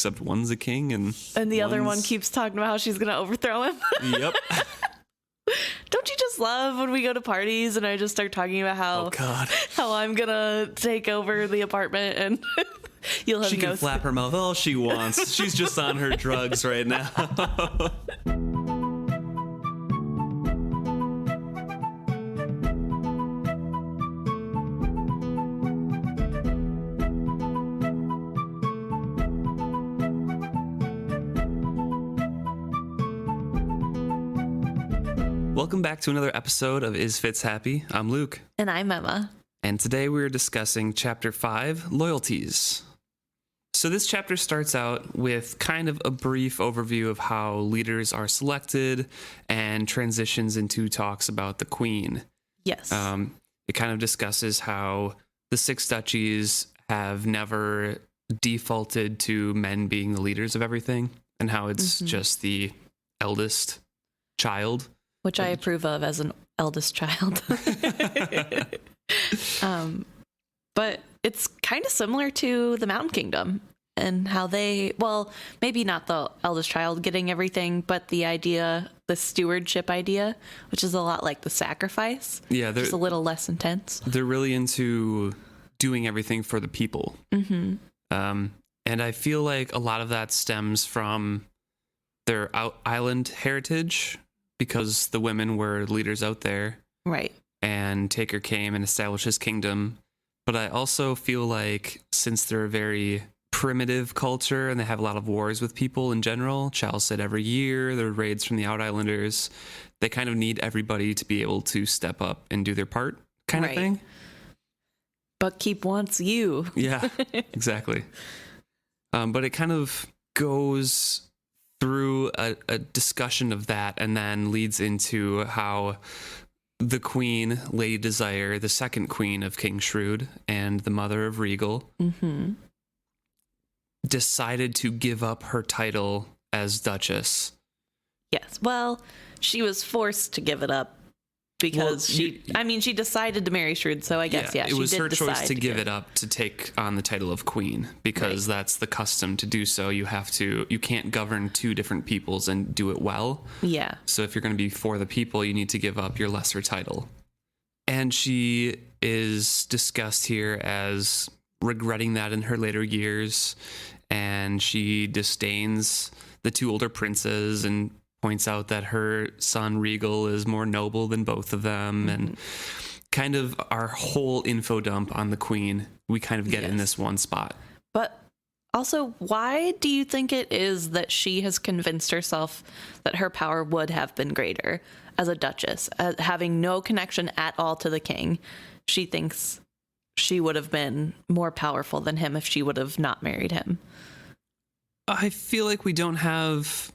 except one's a king and the other one keeps talking about how she's gonna overthrow him. Yep. Don't you just love when we go to parties and I just start talking about how I'm gonna take over the apartment and you'll have she can flap her mouth all she wants. She's just on her drugs right now. Welcome back to another episode of Is Fitz Happy? I'm Luke. And I'm Emma. And today we're discussing Chapter 5, Loyalties. So this chapter starts out with kind of a brief overview of how leaders are selected and transitions into talks about the Queen. Yes. It kind of discusses how the six duchies have never defaulted to men being the leaders of everything and how it's just the eldest child. Which I approve of as an eldest child. But it's kind of similar to the Mountain Kingdom and how they, well, maybe not the eldest child getting everything, but the idea, the stewardship idea, which is a lot like the sacrifice. Yeah, just a little less intense. They're really into doing everything for the people. Mm-hmm. And I feel like a lot of that stems from their island heritage, because the women were leaders out there. Right. And Taker came and established his kingdom. But I also feel like since they're a very primitive culture and they have a lot of wars with people in general, Charles said every year, there are raids from the Out Islanders, they kind of need everybody to be able to step up and do their part kind of thing. Buckkeep wants you. Yeah, exactly. But it kind of goes through a discussion of that and then leads into how the Queen, Lady Desire, the second queen of King Shrewd and the mother of Regal, decided to give up her title as Duchess. Yes. Well, she was forced to give it up because she decided to marry Shrewd. So I guess, it was her choice to give it up to take on the title of queen because that's the custom to do so. You can't govern two different peoples and do it well. Yeah. So if you're going to be for the people, you need to give up your lesser title. And she is discussed here as regretting that in her later years. And she disdains the two older princes and points out that her son Regal is more noble than both of them, and kind of our whole info dump on the Queen we kind of get in this one spot. But also, why do you think it is that she has convinced herself that her power would have been greater as a duchess, having no connection at all to the king? She thinks she would have been more powerful than him if she would have not married him. I feel like we don't have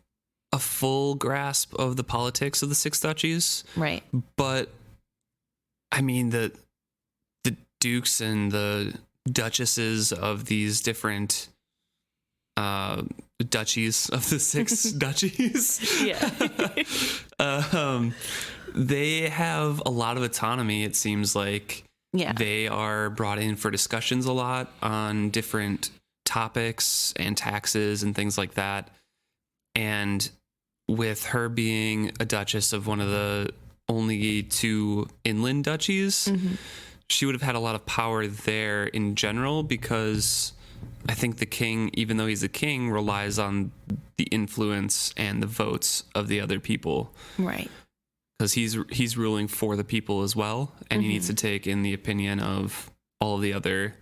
a full grasp of the politics of the six duchies. Right. But I mean, the dukes and the duchesses of these different duchies of the six duchies. Yeah. They have a lot of autonomy, it seems like. Yeah. They are brought in for discussions a lot on different topics and taxes and things like that. And with her being a duchess of one of the only two inland duchies, she would have had a lot of power there in general, because I think the king, even though he's a king, relies on the influence and the votes of the other people. Right. Because he's ruling for the people as well, and he needs to take in the opinion of all of the other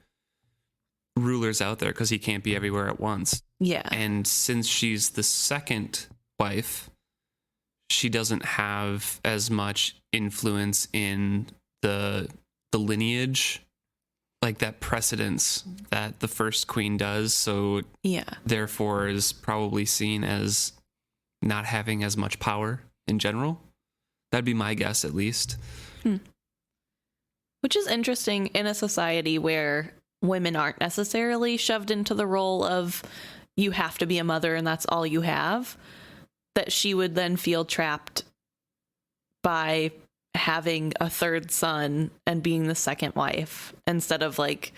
rulers out there, because he can't be everywhere at once. Yeah. And since she's the second wife, she doesn't have as much influence in the lineage, like that precedence that the first queen does. So therefore is probably seen as not having as much power in general. That'd be my guess, at least. Which is interesting in a society where women aren't necessarily shoved into the role of you have to be a mother and that's all you have, that she would then feel trapped by having a third son and being the second wife instead of like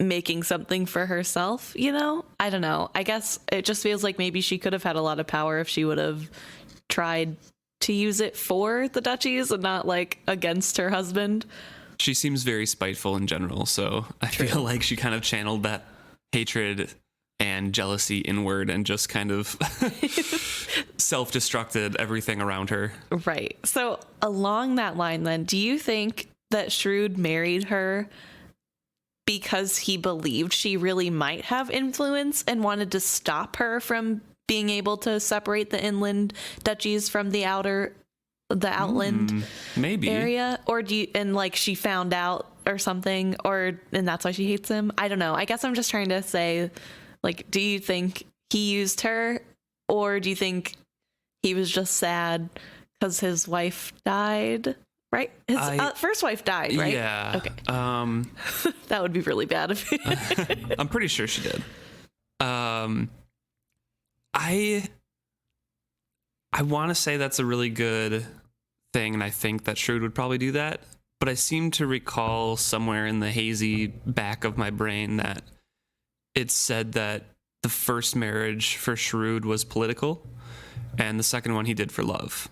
making something for herself, you know? I don't know. I guess it just feels like maybe she could have had a lot of power if she would have tried to use it for the duchies and not like against her husband. She seems very spiteful in general, so I feel like she kind of channeled that hatred and jealousy inward and just kind of self-destructed everything around her. Right. So along that line then, do you think that Shrewd married her because he believed she really might have influence and wanted to stop her from being able to separate the inland duchies from the outland maybe area? Or do you, and like she found out or something, and that's why she hates him? I don't know. I guess I'm just trying to say, like, do you think he used her, or do you think he was just sad because his wife died? Right? His first wife died, right? Yeah. Okay. That would be really bad if I'm pretty sure she did. I want to say that's a really good thing, and I think that Shrewd would probably do that, but I seem to recall somewhere in the hazy back of my brain that it said that the first marriage for Shrewd was political, and the second one he did for love.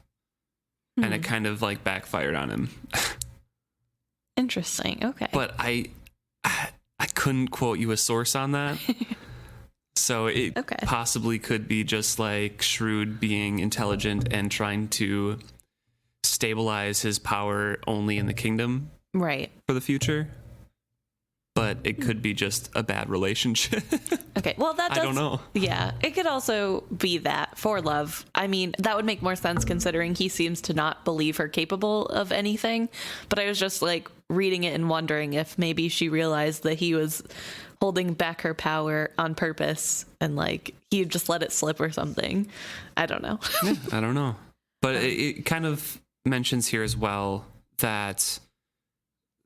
And it kind of like backfired on him. Interesting. Okay. But I couldn't quote you a source on that. So it possibly could be just like Shrewd being intelligent and trying to stabilize his power only in the kingdom. Right. For the future. But it could be just a bad relationship. Okay. Well, I don't know. Yeah. It could also be that for love. I mean, that would make more sense considering he seems to not believe her capable of anything. But I was just like reading it and wondering if maybe she realized that he was holding back her power on purpose and like he just let it slip or something. I don't know. Yeah, I don't know. But it kind of mentions here as well that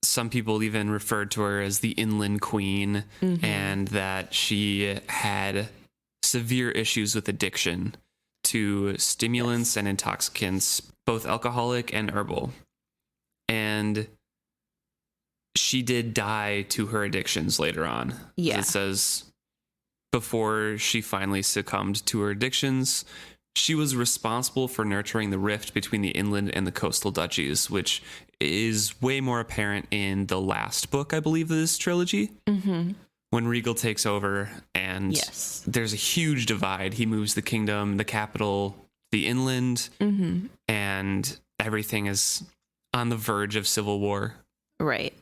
some people even referred to her as the inland queen, and that she had severe issues with addiction to stimulants and intoxicants, both alcoholic and herbal. And she did die to her addictions later on. Yeah. It says before she finally succumbed to her addictions, she was responsible for nurturing the rift between the inland and the coastal duchies, which is way more apparent in the last book, I believe, of this trilogy. When Regal takes over and there's a huge divide. He moves the kingdom, the capital, the inland, and everything is on the verge of civil war. Right.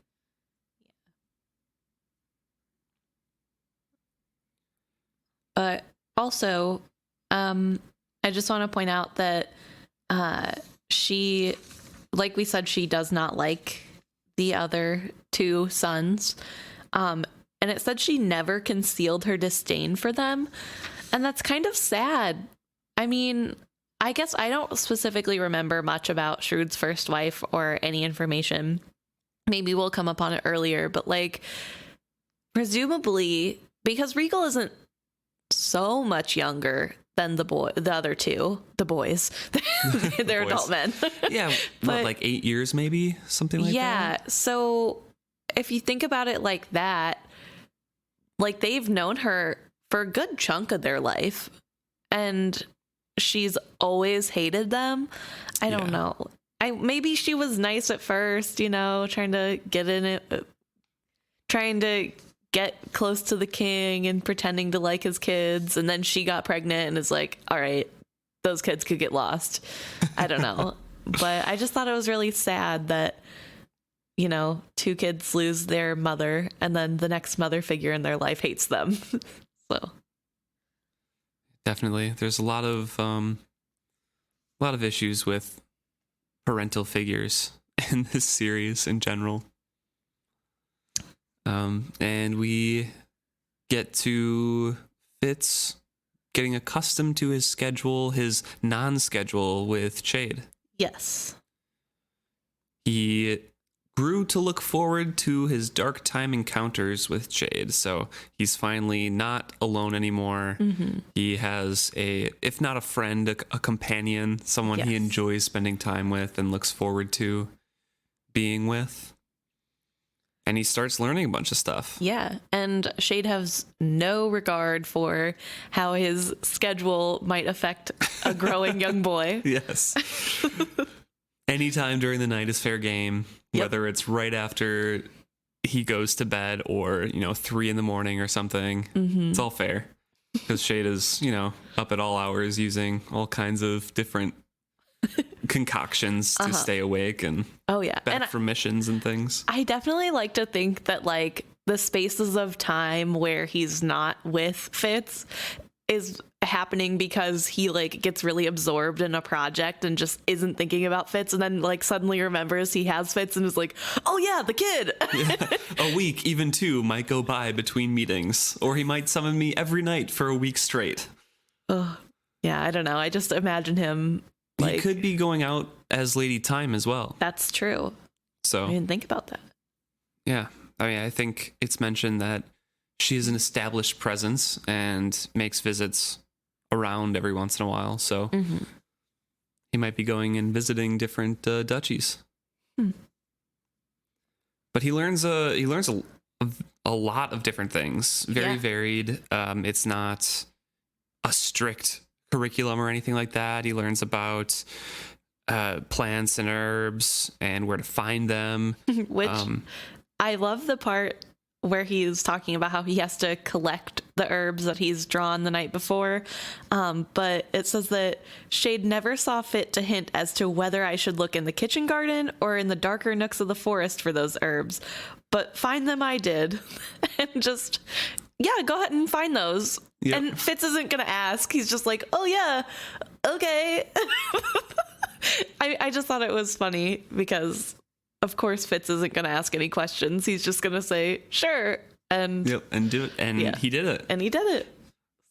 But also, I just want to point out that she, like we said, she does not like the other two sons. And it said she never concealed her disdain for them. And that's kind of sad. I mean, I guess I don't specifically remember much about Shrewd's first wife or any information. Maybe we'll come upon it earlier, but like, presumably, because Regal isn't so much younger than the other two, the boys. They're adult men. Yeah, but like 8 years maybe, something like that. Yeah, so if you think about it like that, like they've known her for a good chunk of their life, and she's always hated them. I don't know. Maybe she was nice at first, you know, trying to get in it, trying to get close to the king and pretending to like his kids, and then she got pregnant and is like, all right, those kids could get lost. I don't know. But I just thought it was really sad that, you know, two kids lose their mother and then the next mother figure in their life hates them. So definitely there's a lot of issues with parental figures in this series in general. And we get to Fitz getting accustomed to his schedule, his non-schedule with Chade. Yes. He grew to look forward to his dark time encounters with Chade, so he's finally not alone anymore. He has if not a friend, a companion, someone he enjoys spending time with and looks forward to being with. And he starts learning a bunch of stuff. Yeah. And Chade has no regard for how his schedule might affect a growing young boy. Yes. Anytime during the night is fair game, whether it's right after he goes to bed or, 3 a.m. or something. It's all fair. Because Chade is, up at all hours using all kinds of different concoctions to stay awake and back from missions and things. I definitely like to think that like the spaces of time where he's not with Fitz is happening because he like gets really absorbed in a project and just isn't thinking about Fitz, and then like suddenly remembers he has Fitz and is like, oh yeah, the kid. A week, even 2, might go by between meetings, or he might summon me every night for a week straight. Yeah, I don't know. I just imagine him like, he could be going out as Lady Time as well. That's true. So I didn't think about that. Yeah, I mean, I think it's mentioned that she is an established presence and makes visits around every once in a while. So he might be going and visiting different duchies. But he learns a lot of different things. Very varied. It's not a strict curriculum or anything like that. He learns about plants and herbs and where to find them. Which I love the part where he's talking about how he has to collect the herbs that he's drawn the night before. But it says that Chade never saw fit to hint as to whether I should look in the kitchen garden or in the darker nooks of the forest for those herbs. But find them I did. And just, go ahead and find those. Yep. And Fitz isn't going to ask. He's just like, oh yeah, okay. I just thought it was funny because of course Fitz isn't going to ask any questions. He's just going to say, sure. And do it. And he did it. And he did it.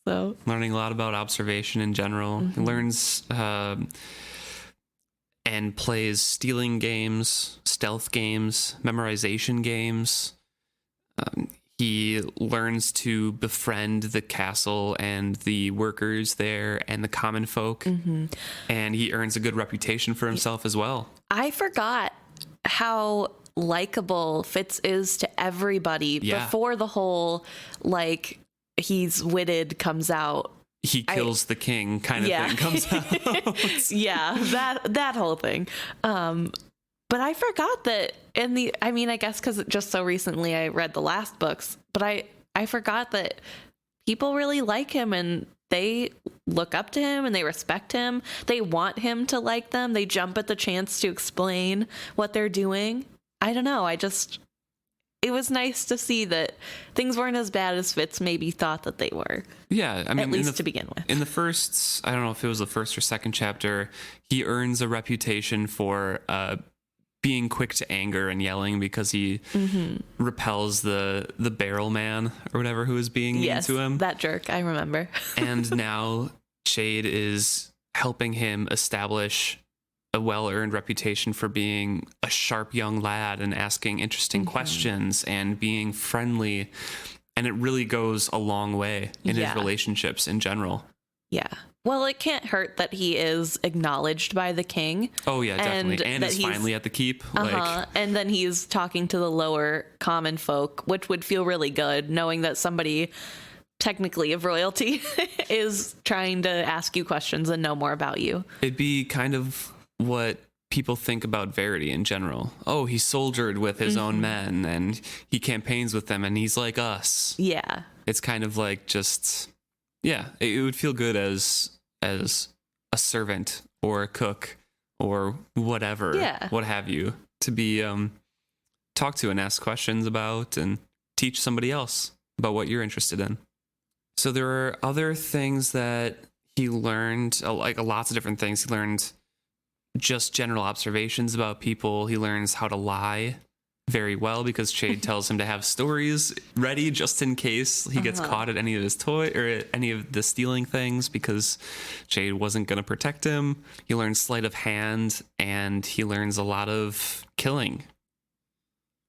So learning a lot about observation in general. He learns and plays stealing games, stealth games, memorization games. He learns to befriend the castle and the workers there and the common folk. And he earns a good reputation for himself as well. I forgot how likable Fitz is to everybody before the whole like he's witted comes out. He kills the king kind of thing comes out. that whole thing. But I forgot that I guess because just so recently I read the last books, but I forgot that people really like him and they look up to him and they respect him. They want him to like them. They jump at the chance to explain what they're doing. I don't know. It was nice to see that things weren't as bad as Fitz maybe thought that they were. Yeah, I mean, at least to begin with. In the first, I don't know if it was the first or second chapter, he earns a reputation for being quick to anger and yelling because he repels the barrel man or whatever who is being mean to him. That jerk, I remember. And now Chade is helping him establish a well-earned reputation for being a sharp young lad and asking interesting questions and being friendly. And it really goes a long way in his relationships in general. Yeah. Well, it can't hurt that he is acknowledged by the king. Oh, yeah, definitely. And is finally at the keep. And then he's talking to the lower common folk, which would feel really good, knowing that somebody technically of royalty is trying to ask you questions and know more about you. It'd be kind of what people think about Verity in general. Oh, he soldiered with his own men and he campaigns with them and he's like us. Yeah. It's kind of like just... Yeah, it would feel good as a servant or a cook or whatever, what have you, to be talked to and ask questions about and teach somebody else about what you're interested in. So there are other things that he learned, like lots of different things. He learned just general observations about people. He learns how to lie very well because Chade tells him to have stories ready just in case he gets caught at any of his toy or at any of the stealing things because Chade wasn't going to protect him. He learns sleight of hand and he learns a lot of killing.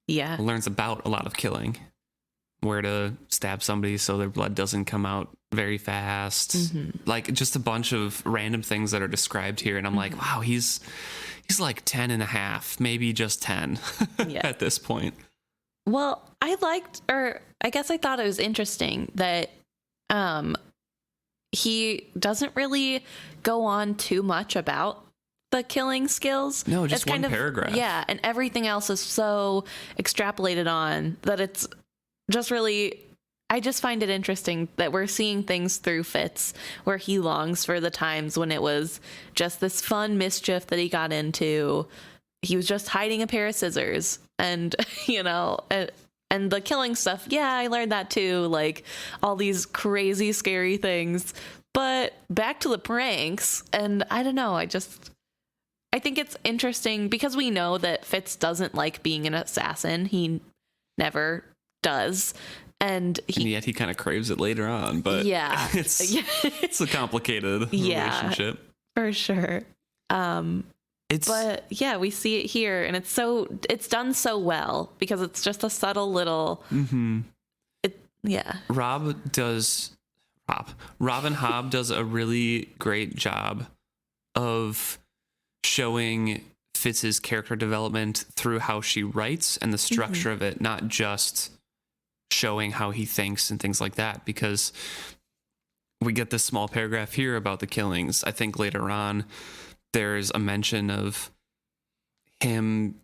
Yeah. He learns about a lot of killing. Where to stab somebody so their blood doesn't come out very fast. Like just a bunch of random things that are described here. And I'm like, wow, he's like 10 and a half, maybe just 10 at this point. Well, I thought it was interesting that he doesn't really go on too much about the killing skills. No, just it's one paragraph. Yeah, and everything else is so extrapolated on that it's just really... I just find it interesting that we're seeing things through Fitz, where he longs for the times when it was just this fun mischief that he got into. He was just hiding a pair of scissors, and, you know, and the killing stuff. Yeah, I learned that too. Like all these crazy, scary things. But back to the pranks. And I don't know. I think it's interesting because we know that Fitz doesn't like being an assassin. He never does. And yet he kind of craves it later on, but yeah, it's a complicated relationship. For sure. But yeah, we see it here, and it's done so well because it's just a subtle little. Mm-hmm. Rob and Hobb does a really great job of showing Fitz's character development through how she writes and the structure of it, not just showing how he thinks and things like that, because we get this small paragraph here about the killings. I think later on there's a mention of him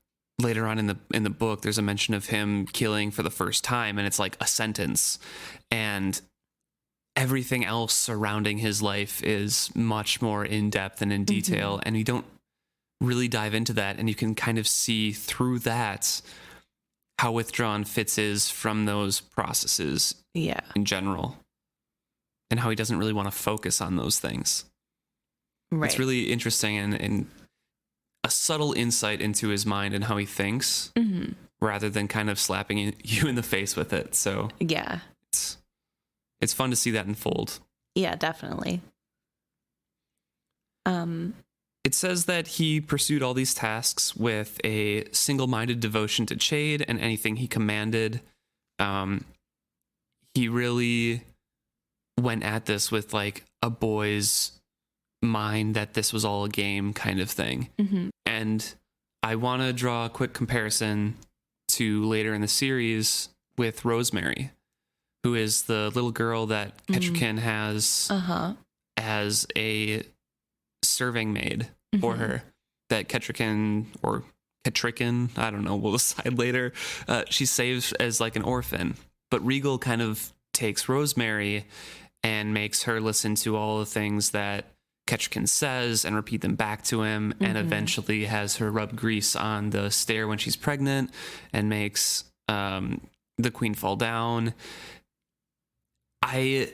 later on in the book. There's a mention of him killing for the first time, and it's like a sentence, and everything else surrounding his life is much more in depth and in detail, and you don't really dive into that, and you can kind of see through that how withdrawn Fitz is from those processes in general, and how he doesn't really want to focus on those things. Right. It's really interesting and a subtle insight into his mind and how he thinks, rather than kind of slapping you in the face with it. So yeah, it's fun to see that unfold. Yeah, definitely. It says that he pursued all these tasks with a single-minded devotion to Chade and anything he commanded. He really went at this with like a boy's mind, that this was all a game kind of thing. And I want to draw a quick comparison to later in the series with Rosemary, who is the little girl that Kettricken has as a serving maid for her, that Kettricken, I don't know, we'll decide later, she saves as like an orphan. But Regal kind of takes Rosemary and makes her listen to all the things that Kettricken says and repeat them back to him, and eventually has her rub grease on the stair when she's pregnant and makes the queen fall down. I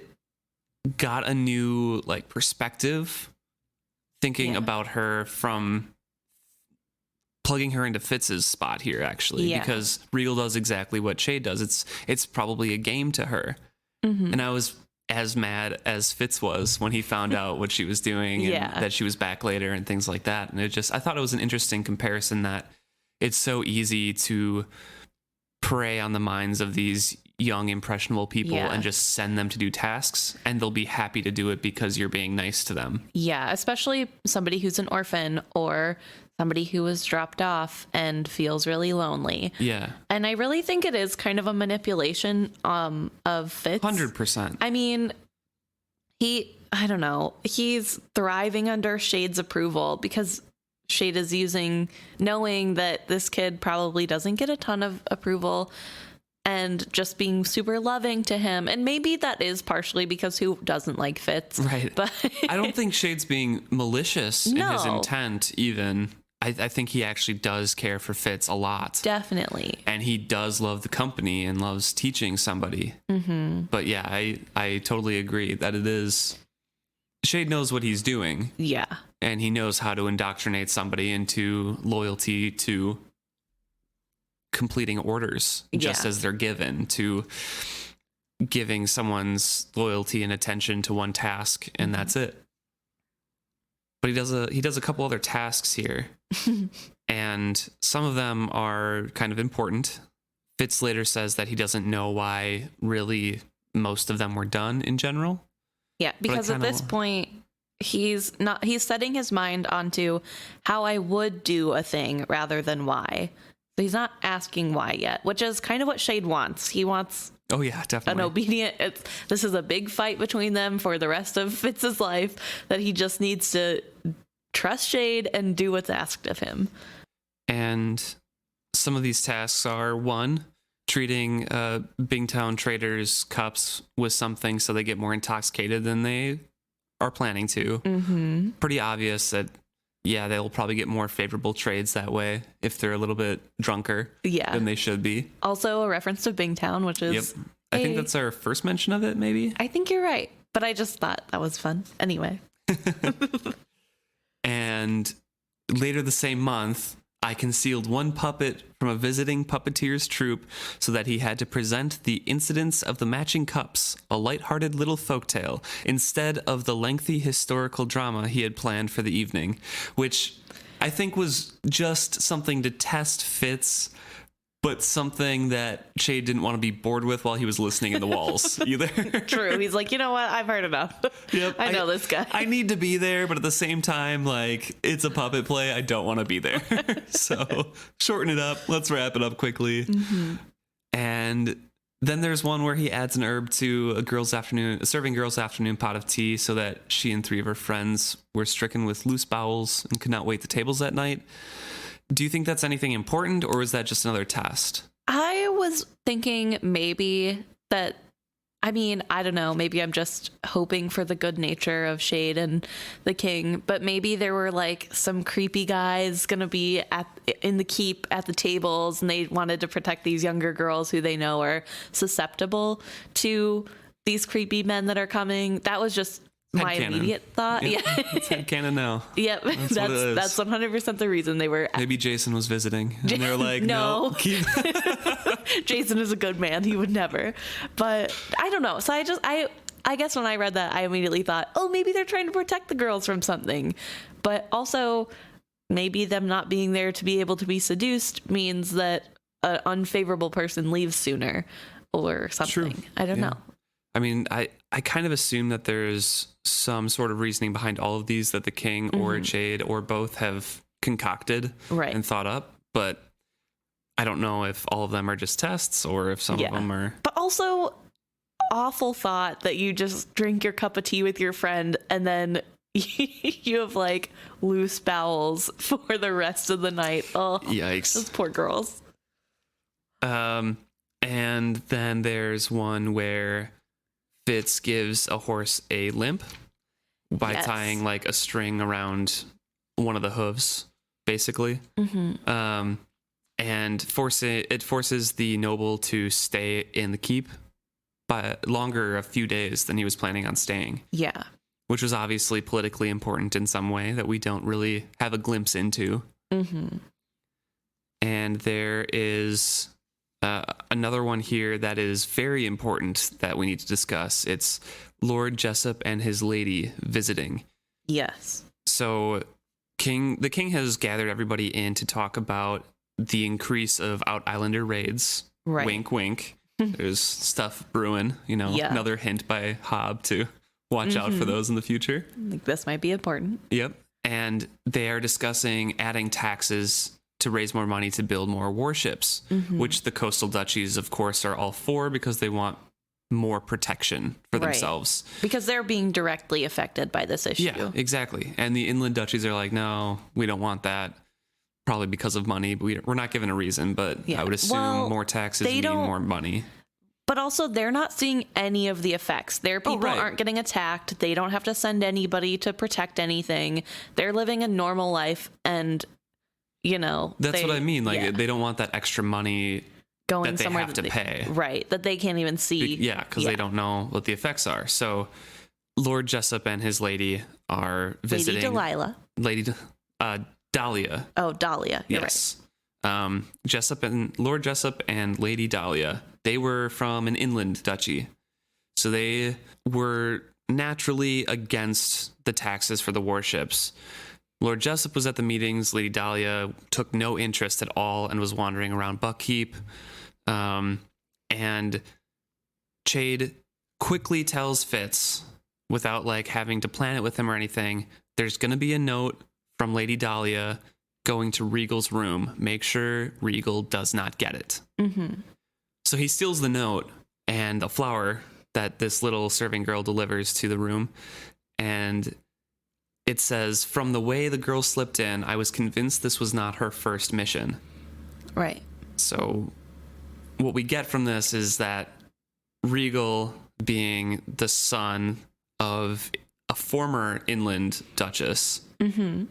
got a new like perspective thinking about her from plugging her into Fitz's spot here, actually, because Regal does exactly what Chade does. It's probably a game to her. And I was as mad as Fitz was when he found out what she was doing and that she was back later and things like that. And I thought it was an interesting comparison, that it's so easy to prey on the minds of these young, impressionable people and just send them to do tasks, and they'll be happy to do it because you're being nice to them. Yeah, especially somebody who's an orphan or somebody who was dropped off and feels really lonely. Yeah. And I really think it is kind of a manipulation of Fitz. 100%. I mean, I don't know, he's thriving under Shade's approval because Chade is knowing that this kid probably doesn't get a ton of approval, and just being super loving to him. And maybe that is partially because who doesn't like Fitz? Right. But I don't think Shade's being malicious in his intent even. I think he actually does care for Fitz a lot. Definitely. And he does love the company and loves teaching somebody. But yeah, I totally agree that it is... Chade knows what he's doing. Yeah. And he knows how to indoctrinate somebody into loyalty to completing orders just as they're given, to giving someone's loyalty and attention to one task, and that's it. But he does a couple other tasks here, and some of them are kind of important. Fitz later says that he doesn't know why really most of them were done in general. Yeah, because at this point he's setting his mind onto how I would do a thing rather than why. So he's not asking why yet, which is kind of what Chade wants. He wants Oh yeah, definitely. an obedient. This is a big fight between them for the rest of Fitz's life, that he just needs to trust Chade and do what's asked of him. And some of these tasks are, one, treating Bingtown traders' cups with something so they get more intoxicated than they are planning to. Mm-hmm. Pretty obvious that, yeah, they'll probably get more favorable trades that way if they're a little bit drunker than they should be. Also a reference to Bingtown, which is... Yep. I think that's our first mention of it, maybe? I think you're right, but I just thought that was fun. Anyway. And later the same month, I concealed one puppet from a visiting puppeteer's troupe so that he had to present the incidents of the matching cups, a light-hearted little folktale, instead of the lengthy historical drama he had planned for the evening, which I think was just something to test Fitz, but something that Chade didn't want to be bored with while he was listening in the walls either. True. He's like, you know what? I've heard enough. Yep, I know this guy. I need to be there, but at the same time, like, it's a puppet play. I don't want to be there. So shorten it up. Let's wrap it up quickly. Mm-hmm. And then there's one where he adds an herb to a serving girl's afternoon pot of tea so that she and three of her friends were stricken with loose bowels and could not wait the tables that night. Do you think that's anything important, or is that just another test? I was thinking maybe that, I mean, I don't know, maybe I'm just hoping for the good nature of Chade and the king, but maybe there were like some creepy guys gonna be in the keep at the tables, and they wanted to protect these younger girls who they know are susceptible to these creepy men that are coming. That was just my immediate thought. Yep. Yeah. It's headcanon now. Yep. That's 100% the reason they were. Maybe Jason was visiting and they're like, no. Jason is a good man. He would never. But I don't know. So I guess when I read that, I immediately thought, oh, maybe they're trying to protect the girls from something. But also maybe them not being there to be able to be seduced means that an unfavorable person leaves sooner or something. True. I don't know. I mean, I kind of assume that there's some sort of reasoning behind all of these that the king or Chade or both have concocted and thought up, but I don't know if all of them are just tests or if some of them are. But also, awful thought that you just drink your cup of tea with your friend and then you have like loose bowels for the rest of the night. Oh, yikes. Those poor girls. And then there's one where Fitz gives a horse a limp by tying like a string around one of the hooves, basically. Mm-hmm. And it forces the noble to stay in the keep by a few days than he was planning on staying. Yeah. Which was obviously politically important in some way that we don't really have a glimpse into. Mm-hmm. And there is another one here that is very important that we need to discuss. It's Lord Jessup and his lady visiting. Yes. So the king has gathered everybody in to talk about the increase of Out Islander raids. Right. Wink, wink. There's stuff brewing, another hint by Hobb to watch out for those in the future. Like, this might be important. Yep. And they are discussing adding taxes to raise more money to build more warships, which the coastal duchies, of course, are all for because they want more protection for themselves. Because they're being directly affected by this issue. Yeah, exactly. And the inland duchies are like, no, we don't want that. Probably because of money. But we're not given a reason, but I would assume more taxes mean more money. But also, they're not seeing any of the effects. Their people aren't getting attacked. They don't have to send anybody to protect anything. They're living a normal life, and that's what I mean. Like, they don't want that extra money going that they somewhere have to pay. Right. That they can't even see. Because they don't know what the effects are. So Lord Jessup and his lady are visiting. Lady Delilah. Dahlia. Oh, Dahlia. You're yes. Right. Lord Jessup and Lady Dahlia, they were from an inland duchy. So they were naturally against the taxes for the warships. Lord Jessup was at the meetings. Lady Dahlia took no interest at all and was wandering around Buckkeep. And Chade quickly tells Fitz, without like having to plan it with him or anything, there's going to be a note from Lady Dahlia going to Regal's room. Make sure Regal does not get it. Mm-hmm. So he steals the note and the flower that this little serving girl delivers to the room. And it says, "From the way the girl slipped in, I was convinced this was not her first mission." Right. So what we get from this is that Regal, being the son of a former inland duchess, Mm-hmm.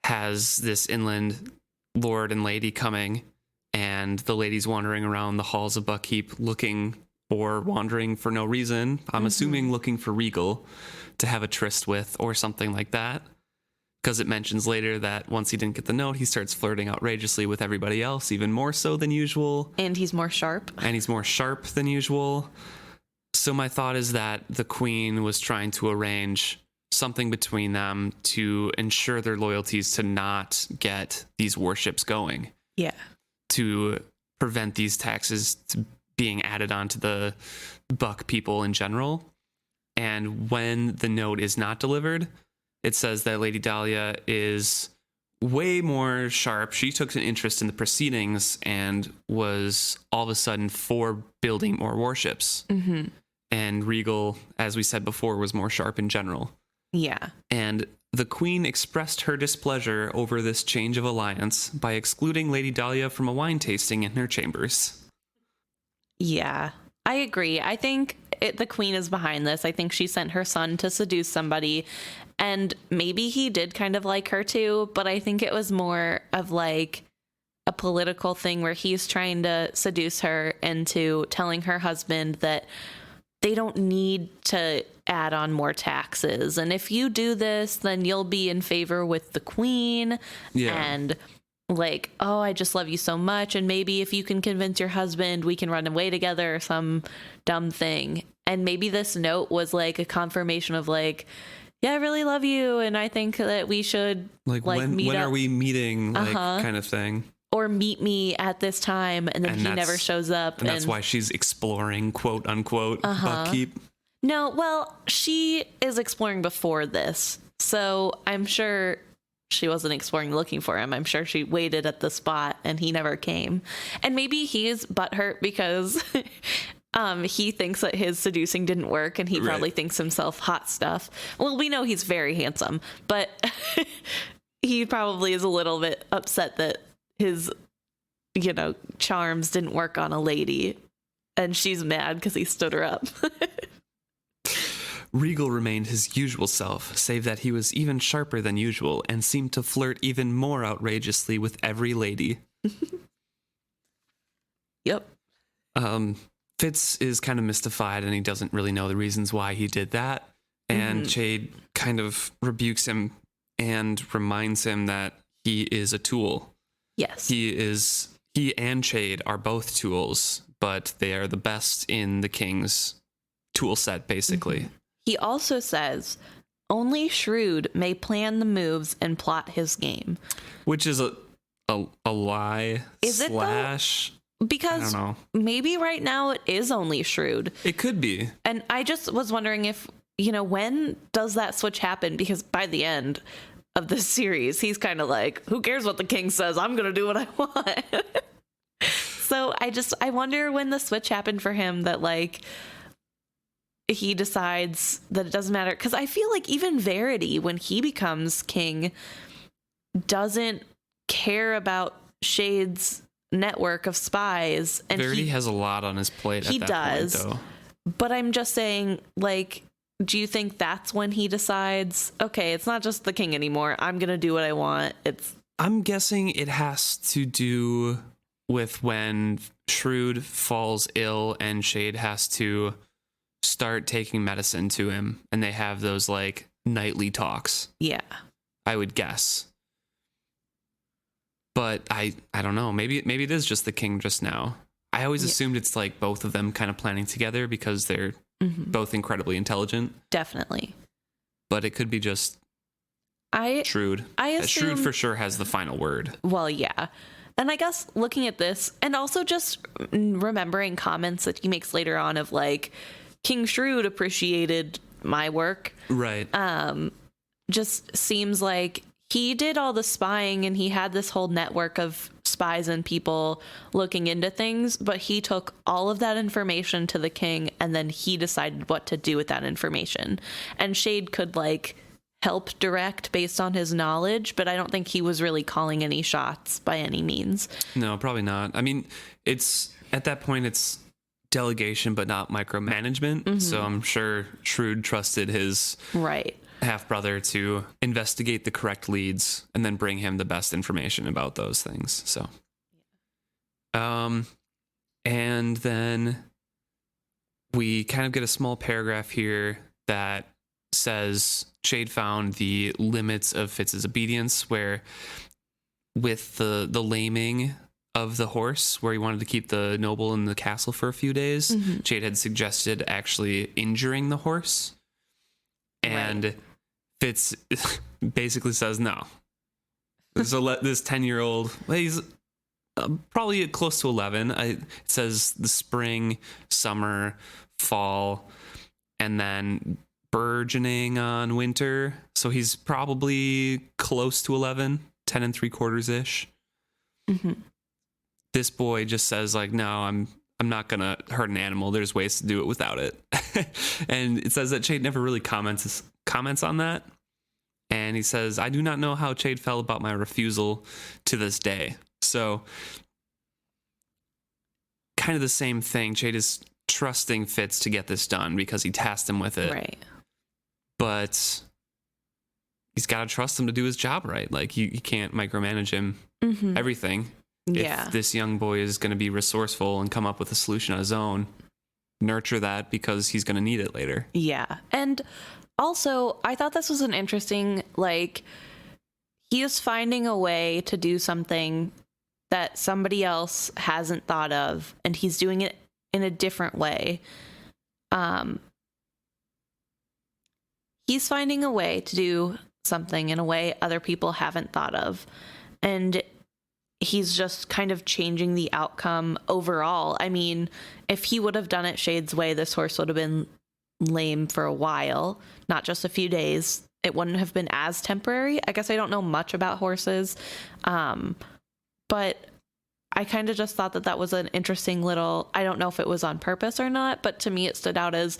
has this inland lord and lady coming, and the lady's wandering around the halls of Buckkeep looking, or wandering for no reason. I'm assuming looking for Regal to have a tryst with or something like that. Because it mentions later that once he didn't get the note, he starts flirting outrageously with everybody else, even more so than usual. And he's more sharp. Than usual. So my thought is that the queen was trying to arrange something between them to ensure their loyalties to not get these warships going. Yeah. To prevent these taxes being added onto the Buck people in general. And when the note is not delivered, it says that Lady Dahlia is way more sharp. She took an interest in the proceedings and was all of a sudden for building more warships. Mm-hmm. And Regal, as we said before, was more sharp in general. Yeah. And the queen expressed her displeasure over this change of alliance by excluding Lady Dahlia from a wine tasting in her chambers. Yeah, I agree. I think the queen is behind this. I think she sent her son to seduce somebody, and maybe he did kind of like her too, but I think it was more of like a political thing where he's trying to seduce her into telling her husband that they don't need to add on more taxes. And if you do this, then you'll be in favor with the queen. Yeah. And like, oh, I just love you so much. And maybe if you can convince your husband, we can run away together or some dumb thing. And maybe this note was like a confirmation of like, yeah, I really love you. And I think that we should like when meet up. Are we meeting? Like kind of thing. Or meet me at this time, and then he never shows up. And that's why she's exploring, quote unquote, Buckkeep. No, well, she is exploring before this. So I'm sure she wasn't exploring looking for him. I'm sure she waited at the spot and he never came. And maybe he's butthurt because he thinks that his seducing didn't work, and he probably thinks himself hot stuff. Well, we know he's very handsome, but he probably is a little bit upset that his, charms didn't work on a lady, and she's mad because he stood her up. Regal remained his usual self, save that he was even sharper than usual and seemed to flirt even more outrageously with every lady. Yep. Fitz is kind of mystified, and he doesn't really know the reasons why he did that. And Chade kind of rebukes him and reminds him that he is a tool. Yes. He and Chade are both tools, but they are the best in the king's tool set, basically. He also says only Shrewd may plan the moves and plot his game. Which is a lie. Is it though? Because I don't know. Maybe right now it is only Shrewd. It could be. And I just was wondering if, when does that switch happen? Because by the end of this series, he's kind of like, who cares what the king says? I'm going to do what I want. So I wonder when the switch happened for him that like he decides that it doesn't matter. Because I feel like even Verity, when he becomes king, doesn't care about Shade's network of spies. And Verity has a lot on his plate at that point, though. But I'm just saying, like, do you think that's when he decides, okay, it's not just the king anymore, I'm gonna do what I want? I'm guessing it has to do with when Shrewd falls ill and Chade has to start taking medicine to him, and they have those like nightly talks. Yeah, I would guess. But I don't know. Maybe it is just the king just now. I always assumed it's like both of them kind of planning together because they're both incredibly intelligent. Definitely. But it could be just Shrewd. I assume Shrewd for sure has the final word. Well, yeah. And I guess looking at this and also just remembering comments that he makes later on of like, King Shrewd appreciated my work. Right. Just seems like he did all the spying and he had this whole network of spies and people looking into things, but he took all of that information to the king and then he decided what to do with that information. And Chade could like help direct based on his knowledge, but I don't think he was really calling any shots by any means. No, probably not. I mean, it's at that point it's delegation but not micromanagement. So I'm sure Shrewd trusted his half-brother to investigate the correct leads and then bring him the best information about those things. So and then we kind of get a small paragraph here that says Chade found the limits of Fitz's obedience, where with the laming of the horse, where he wanted to keep the noble in the castle for a few days, Chade had suggested actually injuring the horse. And Fitz basically says no. So this 10-year-old, he's probably close to 11. It says the spring, summer, fall, and then burgeoning on winter. So he's probably close to 11, 10 3/4-ish. This boy just says like, no, I'm not going to hurt an animal. There's ways to do it without it. And it says that Chade never really comments on that. And he says, I do not know how Chade felt about my refusal to this day. So kind of the same thing. Chade is trusting Fitz to get this done because he tasked him with it. Right. But he's got to trust him to do his job right. Like you can't micromanage him everything. Yeah. If this young boy is going to be resourceful and come up with a solution on his own, nurture that because he's going to need it later. Yeah. And also, I thought this was an interesting, like, he is finding a way to do something that somebody else hasn't thought of, and he's doing it in a different way. He's finding a way to do something in a way other people haven't thought of. And he's just kind of changing the outcome overall. I mean, if he would have done it Shade's way, this horse would have been lame for a while, not just a few days. It wouldn't have been as temporary. I guess I don't know much about horses, but I kind of just thought that was an interesting little, I don't know if it was on purpose or not, but to me it stood out as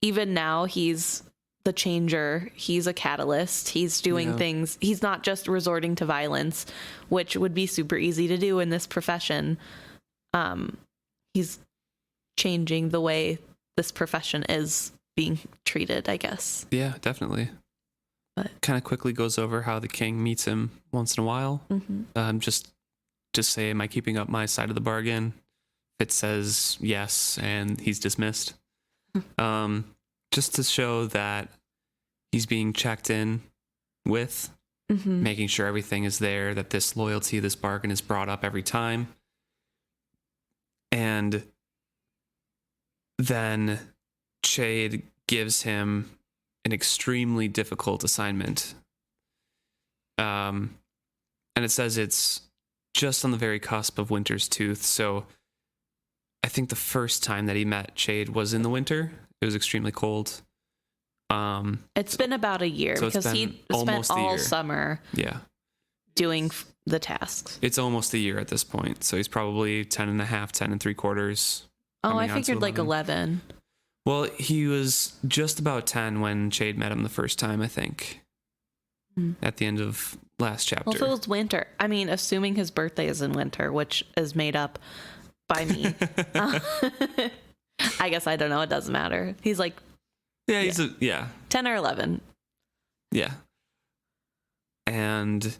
even now he's the changer. He's a catalyst. He's doing things. He's not just resorting to violence, which would be super easy to do in this profession. He's changing the way this profession is being treated, I guess. Yeah, definitely. But kind of quickly goes over how the king meets him once in a while. Just say, am I keeping up my side of the bargain? It says yes, and he's dismissed. Just to show that he's being checked in with, making sure everything is there, that this loyalty, this bargain is brought up every time. And then Chade gives him an extremely difficult assignment. And it says it's just on the very cusp of winter's tooth. So I think the first time that he met Chade was in the winter. It was extremely cold. It's been about a year because he spent all summer doing the tasks. It's almost a year at this point. So he's probably 10 and a half, 10 3/4. Oh, I figured like 11. Well, he was just about 10 when Chade met him the first time, I think. At the end of last chapter. Well, if it was winter, I mean, assuming his birthday is in winter, which is made up by me. I guess I don't know. It doesn't matter. He's like, he's 10 or 11. Yeah. And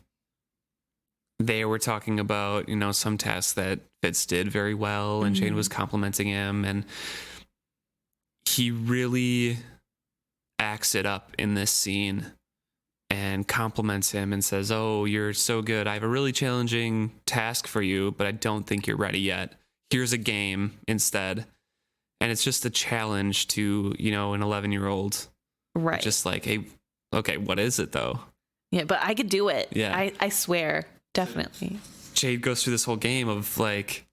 they were talking about, some tasks that Fitz did very well, and Chade was complimenting him, and he really acts it up in this scene and compliments him and says, oh, you're so good. I have a really challenging task for you, but I don't think you're ready yet. Here's a game instead. And it's just a challenge to, an 11-year-old. Right. Just like, hey, okay, what is it though? Yeah, but I could do it. Yeah. I swear. Definitely. Chade goes through this whole game of like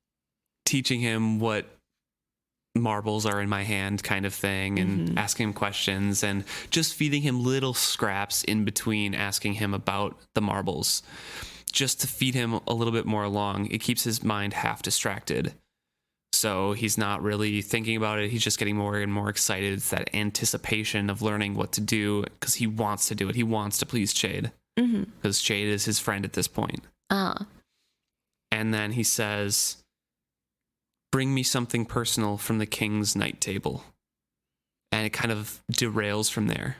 teaching him what marbles are in my hand kind of thing, and asking him questions and just feeding him little scraps in between asking him about the marbles, just to feed him a little bit more along. It keeps his mind half distracted. So he's not really thinking about it. He's just getting more and more excited. It's that anticipation of learning what to do because he wants to do it. He wants to please Chade because Chade is his friend at this point. And then he says, bring me something personal from the king's night table. And it kind of derails from there.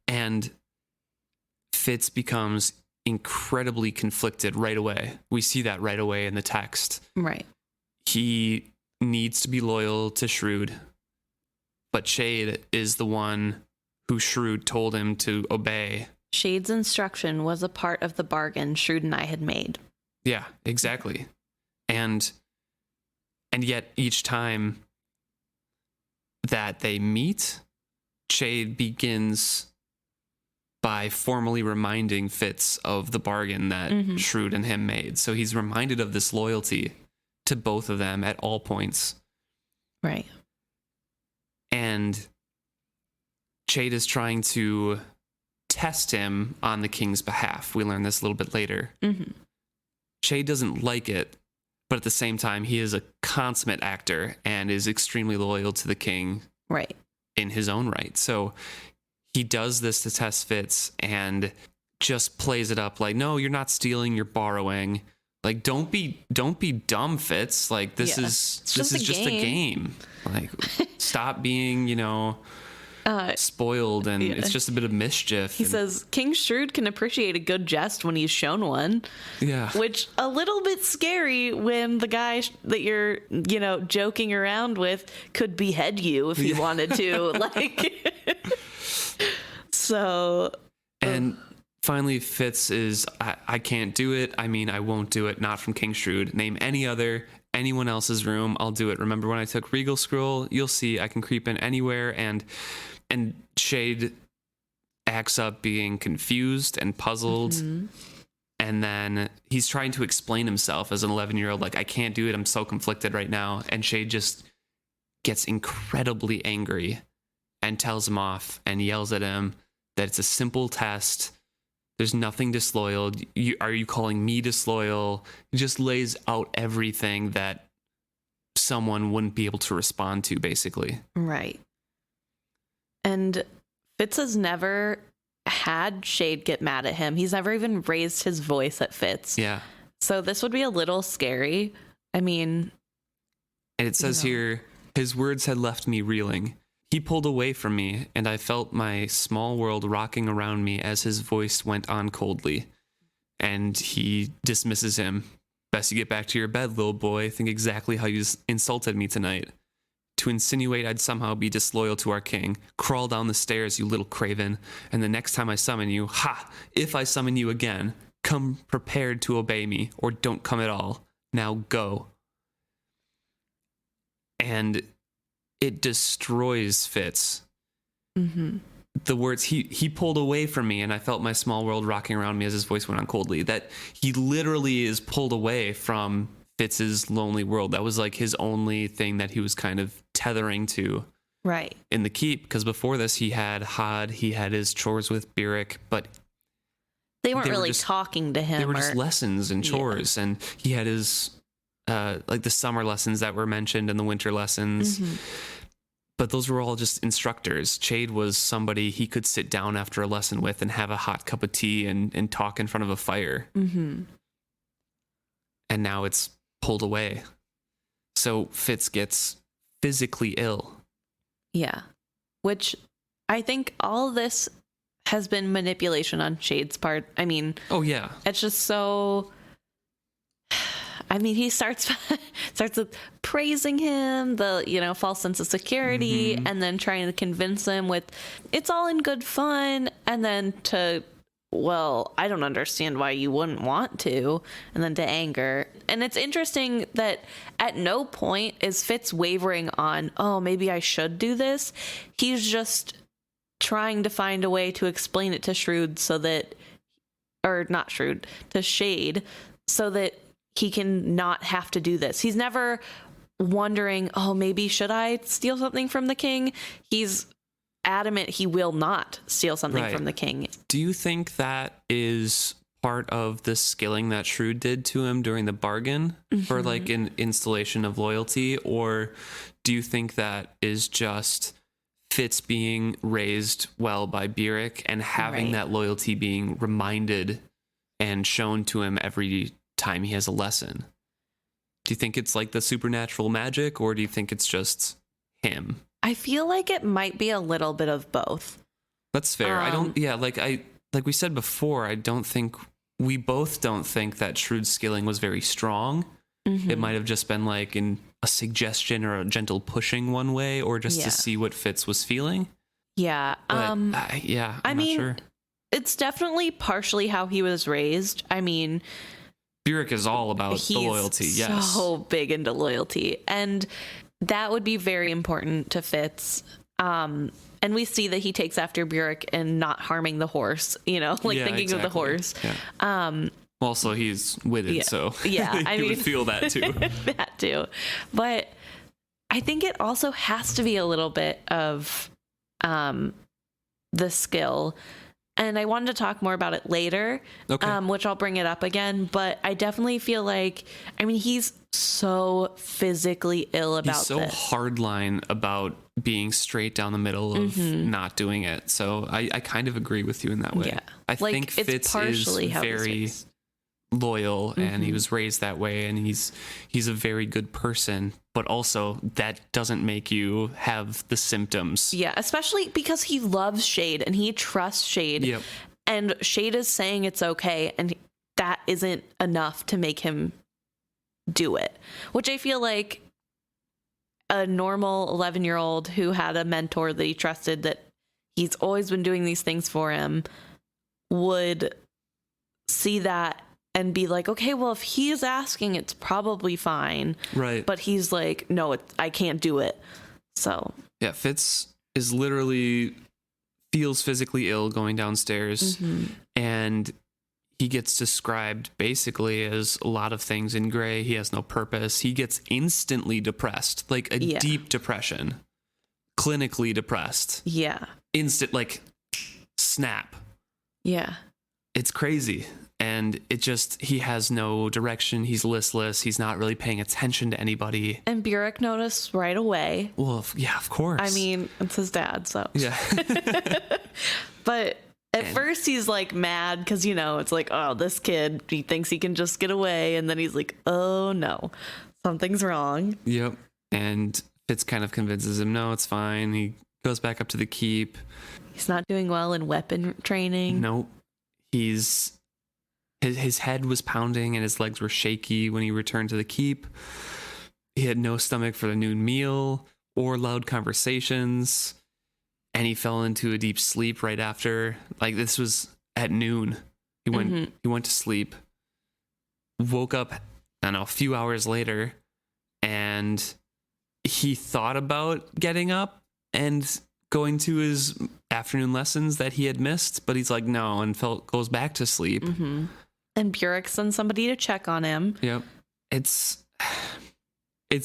And Fitz becomes incredibly conflicted right away. We see that right away in the text. Right. He needs to be loyal to Shrewd, but Chade is the one who Shrewd told him to obey. Shade's instruction was a part of the bargain Shrewd and I had made. Yeah, exactly. And yet each time that they meet, Chade begins by formally reminding Fitz of the bargain that Shrewd and him made. So he's reminded of this loyalty to both of them at all points. Right. And Chade is trying to test him on the king's behalf. We learn this a little bit later. Chade doesn't like it, but at the same time, he is a consummate actor and is extremely loyal to the king. Right. In his own right. So he does this to test Fitz and just plays it up like, no, you're not stealing, you're borrowing. Like, don't be dumb, Fitz. Like, this is just a game. Like, stop being, spoiled, and it's just a bit of mischief. He says King Shrewd can appreciate a good jest when he's shown one. Yeah. Which a little bit scary when the guy that you're, joking around with could behead you if he wanted to. Like, so. And finally, Fitz is, I can't do it. I mean, I won't do it. Not from King Shrewd. Name anyone else's room. I'll do it. Remember when I took Regal Scroll? You'll see I can creep in anywhere. And Chade acts up being confused and puzzled. And then he's trying to explain himself as an 11-year-old. Like, I can't do it. I'm so conflicted right now. And Chade just gets incredibly angry and tells him off and yells at him that it's a simple test. There's nothing disloyal. Are you calling me disloyal? He just lays out everything that someone wouldn't be able to respond to, basically. Right. And Fitz has never had Chade get mad at him. He's never even raised his voice at Fitz. Yeah. So this would be a little scary. I mean... And it says here, his words had left me reeling. He pulled away from me, and I felt my small world rocking around me as his voice went on coldly. And he dismisses him. Best you get back to your bed, little boy. Think exactly how you insulted me tonight. To insinuate I'd somehow be disloyal to our king. Crawl down the stairs, you little craven. And the next time I summon you, if I summon you again, come prepared to obey me, or don't come at all. Now go. And it destroys Fitz. The words, he pulled away from me and I felt my small world rocking around me as his voice went on coldly. That he literally is pulled away from Fitz's lonely world. That was like his only thing that he was kind of tethering to. Right. In the keep. Because before this, he had Hod, he had his chores with Burrich, but they weren't really talking to him. They were just lessons and chores. And he had his, like the summer lessons that were mentioned and the winter lessons. But those were all just instructors. Chade was somebody he could sit down after a lesson with and have a hot cup of tea and talk in front of a fire. And now it's pulled away. So Fitz gets physically ill. Yeah. Which I think all this has been manipulation on Chade's part. I mean, oh yeah. It's just so... I mean, he starts with praising him, the, false sense of security, and then trying to convince him with, it's all in good fun, and then to, well, I don't understand why you wouldn't want to, and then to anger. And it's interesting that at no point is Fitz wavering on, oh, maybe I should do this. He's just trying to find a way to explain it to Shrewd so that, or not Shrewd, to Chade, so that he can not have to do this. He's never wondering, oh, maybe should I steal something from the king? He's adamant he will not steal something from the king. Do you think that is part of the skilling that Shrewd did to him during the bargain for like an installation of loyalty? Or do you think that is just Fitz being raised well by Burrich and having that loyalty being reminded and shown to him every time he has a lesson? Do you think it's like the supernatural magic, or do you think it's just him? I feel like it might be a little bit of both. That's fair. Like we said before, we both don't think that Shrewd's skilling was very strong. It might have just been like in a suggestion or a gentle pushing one way, or just to see what Fitz was feeling. Yeah. But, I'm not sure. It's definitely partially how he was raised. I mean, Burrich is all about the loyalty. Yes. So big into loyalty. And that would be very important to Fitz. And we see that he takes after Burrich and not harming the horse, thinking of the horse. Yeah. Also, he's witted, so I would feel that too. That too. But I think it also has to be a little bit of the skill. And I wanted to talk more about it later, which I'll bring it up again. But I definitely feel like, he's so physically ill about this. He's so hardline about being straight down the middle of not doing it. So I kind of agree with you in that way. Yeah. I think Fitz is very loyal and he was raised that way, and he's a very good person, but also that doesn't make you have the symptoms. Yeah, especially because he loves Chade and he trusts Chade. Yep. And Chade is saying it's okay, and that isn't enough to make him do it, which I feel like a normal 11-year-old who had a mentor that he trusted, that he's always been doing these things for him, would see that and be like, okay, well, if he is asking, it's probably fine. Right. But he's like, no, I can't do it. So. Yeah, Fitz is literally feels physically ill going downstairs. And he gets described basically as a lot of things in gray. He has no purpose. He gets instantly depressed, like a deep depression, clinically depressed. Yeah. Instant, like snap. Yeah. It's crazy. And he has no direction. He's listless. He's not really paying attention to anybody. And Burrich noticed right away. Well, yeah, of course. It's his dad, so. Yeah. But at first he's like mad because, it's like, oh, this kid, he thinks he can just get away. And then he's like, oh, no, something's wrong. Yep. And Fitz kind of convinces him, no, it's fine. He goes back up to the keep. He's not doing well in weapon training. Nope. His head was pounding and his legs were shaky when he returned to the keep. He had no stomach for the noon meal or loud conversations. And he fell into a deep sleep right after. Like, this was at noon. He went to sleep, woke up, I don't know, a few hours later, and he thought about getting up and going to his afternoon lessons that he had missed, but he's like, no, and goes back to sleep. And Burrich sends somebody to check on him. Yep. It's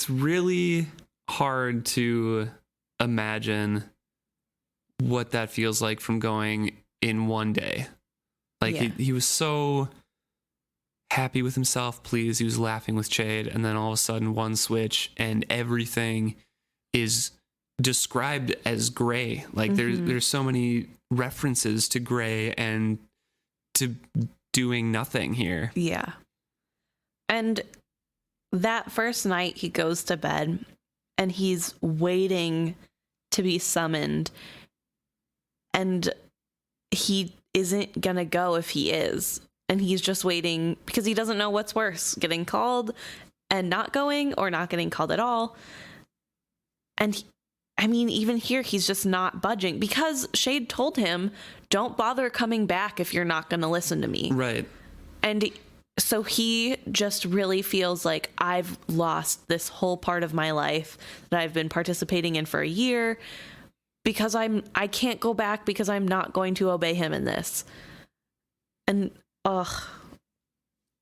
really hard to imagine what that feels like from going in one day. Like, he was so happy with himself, pleased. He was laughing with Chade, and then all of a sudden one switch and everything is described as gray. Like, there's so many references to gray and to doing nothing here. Yeah. And that first night he goes to bed and he's waiting to be summoned, and he isn't gonna go if he is, and he's just waiting because he doesn't know what's worse, getting called and not going, or not getting called at all. And even here he's just not budging because Chade told him, don't bother coming back if you're not going to listen to me. Right. And so he just really feels like, I've lost this whole part of my life that I've been participating in for a year because I can't go back because I'm not going to obey him in this. And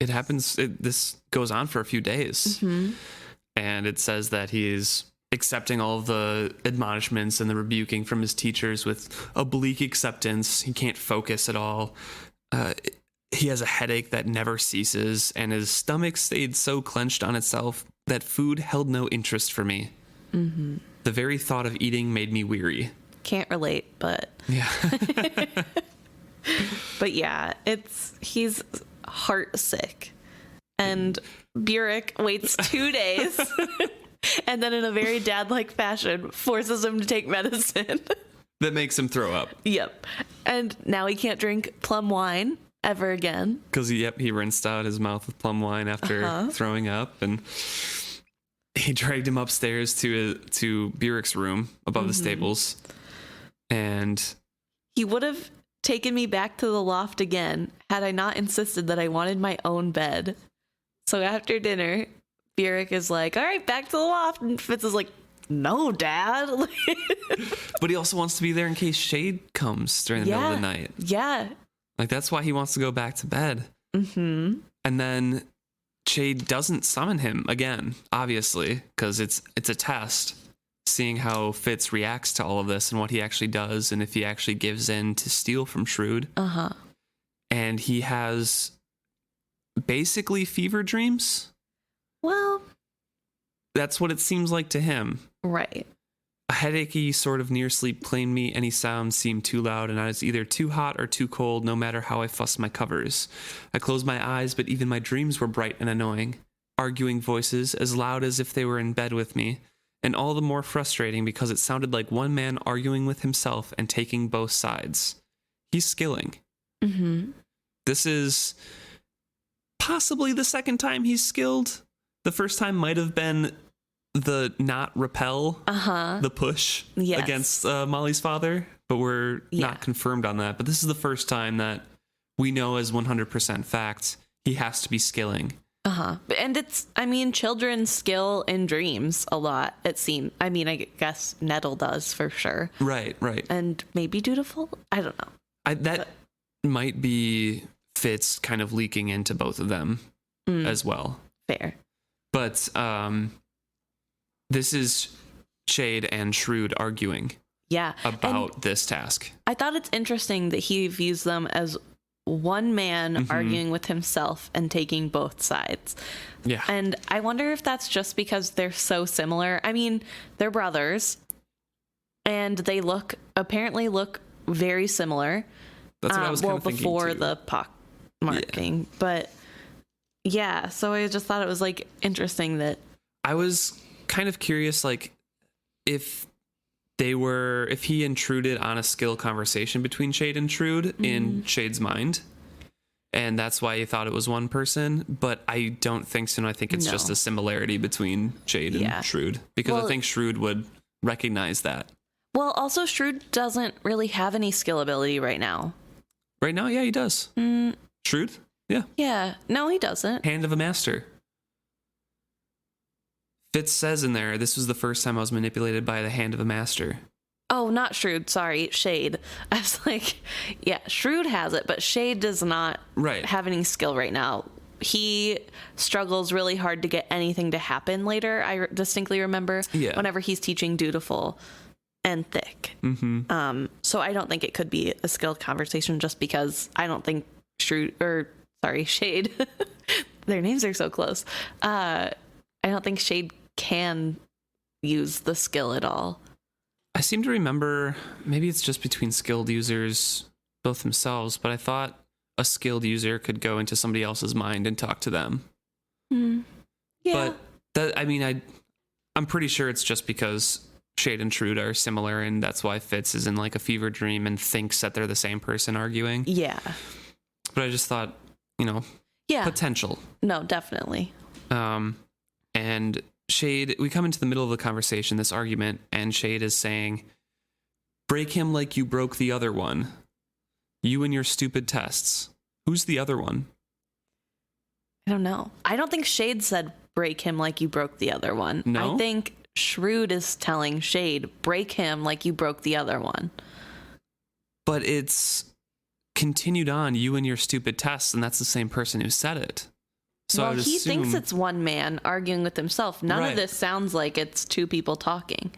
it happens. This goes on for a few days. And it says that he's accepting all of the admonishments and the rebuking from his teachers with oblique acceptance. He can't focus at all. He has a headache that never ceases, and his stomach stayed so clenched on itself that food held no interest for me. The very thought of eating made me weary. Can't relate, but Yeah. but yeah, he's heart sick. And Burrich waits 2 days and then in a very dad-like fashion forces him to take medicine. That makes him throw up. Yep. And now he can't drink plum wine ever again. Because, he rinsed out his mouth with plum wine after throwing up. And he dragged him upstairs to Burrich's room above the stables. And he would have taken me back to the loft again had I not insisted that I wanted my own bed. So after dinner, Burrich is like, all right, back to the loft. And Fitz is like, no, Dad. But he also wants to be there in case Chade comes during the middle of the night. Yeah. Like, that's why he wants to go back to bed. And then Chade doesn't summon him again, obviously, because it's a test, seeing how Fitz reacts to all of this and what he actually does and if he actually gives in to steal from Shrewd. And he has basically fever dreams. Well, that's what it seems like to him. Right. A headachy sort of near sleep claimed me. Any sound seemed too loud, and I was either too hot or too cold, no matter how I fussed my covers. I closed my eyes, but even my dreams were bright and annoying. Arguing voices, as loud as if they were in bed with me, and all the more frustrating because it sounded like one man arguing with himself and taking both sides. He's skilling. This is possibly the second time he's skilled. The first time might have been the not repel, the push against Molly's father, but we're not confirmed on that. But this is the first time that we know as 100% fact he has to be skilling. And children skill in dreams a lot, it seems. I guess Nettle does for sure. Right. And maybe Dutiful? I don't know. That might be Fitz kind of leaking into both of them as well. Fair. But this is Chade and Shrewd arguing about this task. I thought it's interesting that he views them as one man arguing with himself and taking both sides. Yeah. And I wonder if that's just because they're so similar. I mean, they're brothers and they apparently look very similar. That's what I was kind of thinking before too. The pock marking. Yeah. But yeah, so I just thought it was like interesting that I was kind of curious, like if he intruded on a skill conversation between Chade and Shrewd in Chade's mind, and that's why he thought it was one person. But I don't think so. I think it's just a similarity between Chade and Shrewd, because I think Shrewd would recognize that. Well, also Shrewd doesn't really have any skill ability right now. Right now, yeah, he does. Shrewd? Yeah. Yeah. No, he doesn't. Hand of a master. Fitz says in there, this was the first time I was manipulated by the hand of a master. Oh, not Shrewd. Sorry, Chade. I was like, yeah, Shrewd has it, but Chade does not have any skill right now. He struggles really hard to get anything to happen later. I distinctly remember whenever he's teaching Dutiful and Thick. So I don't think it could be a skill conversation just because I don't think Chade. Their names are so close. I don't think Chade can use the skill at all. I seem to remember, maybe it's just between skilled users both themselves, but I thought a skilled user could go into somebody else's mind and talk to them. Yeah. But I'm pretty sure it's just because Chade and Shrewd are similar, and that's why Fitz is in like a fever dream and thinks that they're the same person arguing. Yeah. But I just thought, potential. No, definitely. And Chade, we come into the middle of the conversation, this argument, and Chade is saying, break him like you broke the other one. You and your stupid tests. Who's the other one? I don't know. I don't think Chade said break him like you broke the other one. No? I think Shrewd is telling Chade, break him like you broke the other one. But it's continued on, you and your stupid tests, and that's the same person who said it. So I Well, would he assume, thinks it's one man arguing with himself. None Right. of this sounds like it's two people talking.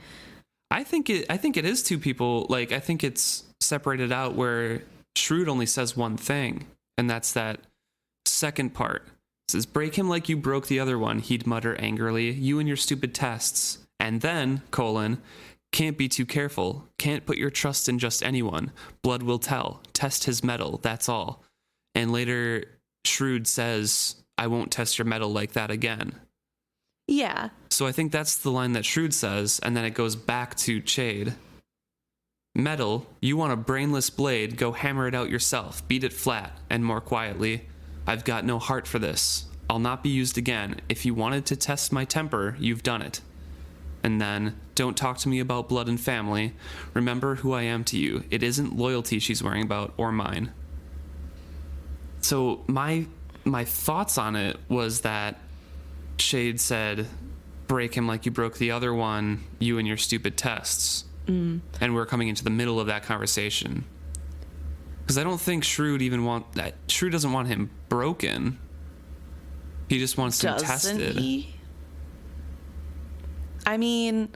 I think it is two people. Like, I think it's separated out where Shrewd only says one thing, and that's that second part. It says, break him like you broke the other one, he'd mutter angrily. You and your stupid tests. And then, can't be too careful. Can't put your trust in just anyone. Blood will tell. Test his mettle, that's all. And later, Shrewd says, I won't test your mettle like that again. Yeah. So I think that's the line that Shrewd says, and then it goes back to Chade. Metal, you want a brainless blade, go hammer it out yourself, beat it flat, and more quietly. I've got no heart for this. I'll not be used again. If you wanted to test my temper, you've done it. And then, don't talk to me about blood and family. Remember who I am to you. It isn't loyalty she's worrying about, or mine. So my thoughts on it was that Chade said, break him like you broke the other one, you and your stupid tests. And we're coming into the middle of that conversation. Because I don't think Shrewd doesn't want him broken. He just wants him tested. He? I mean,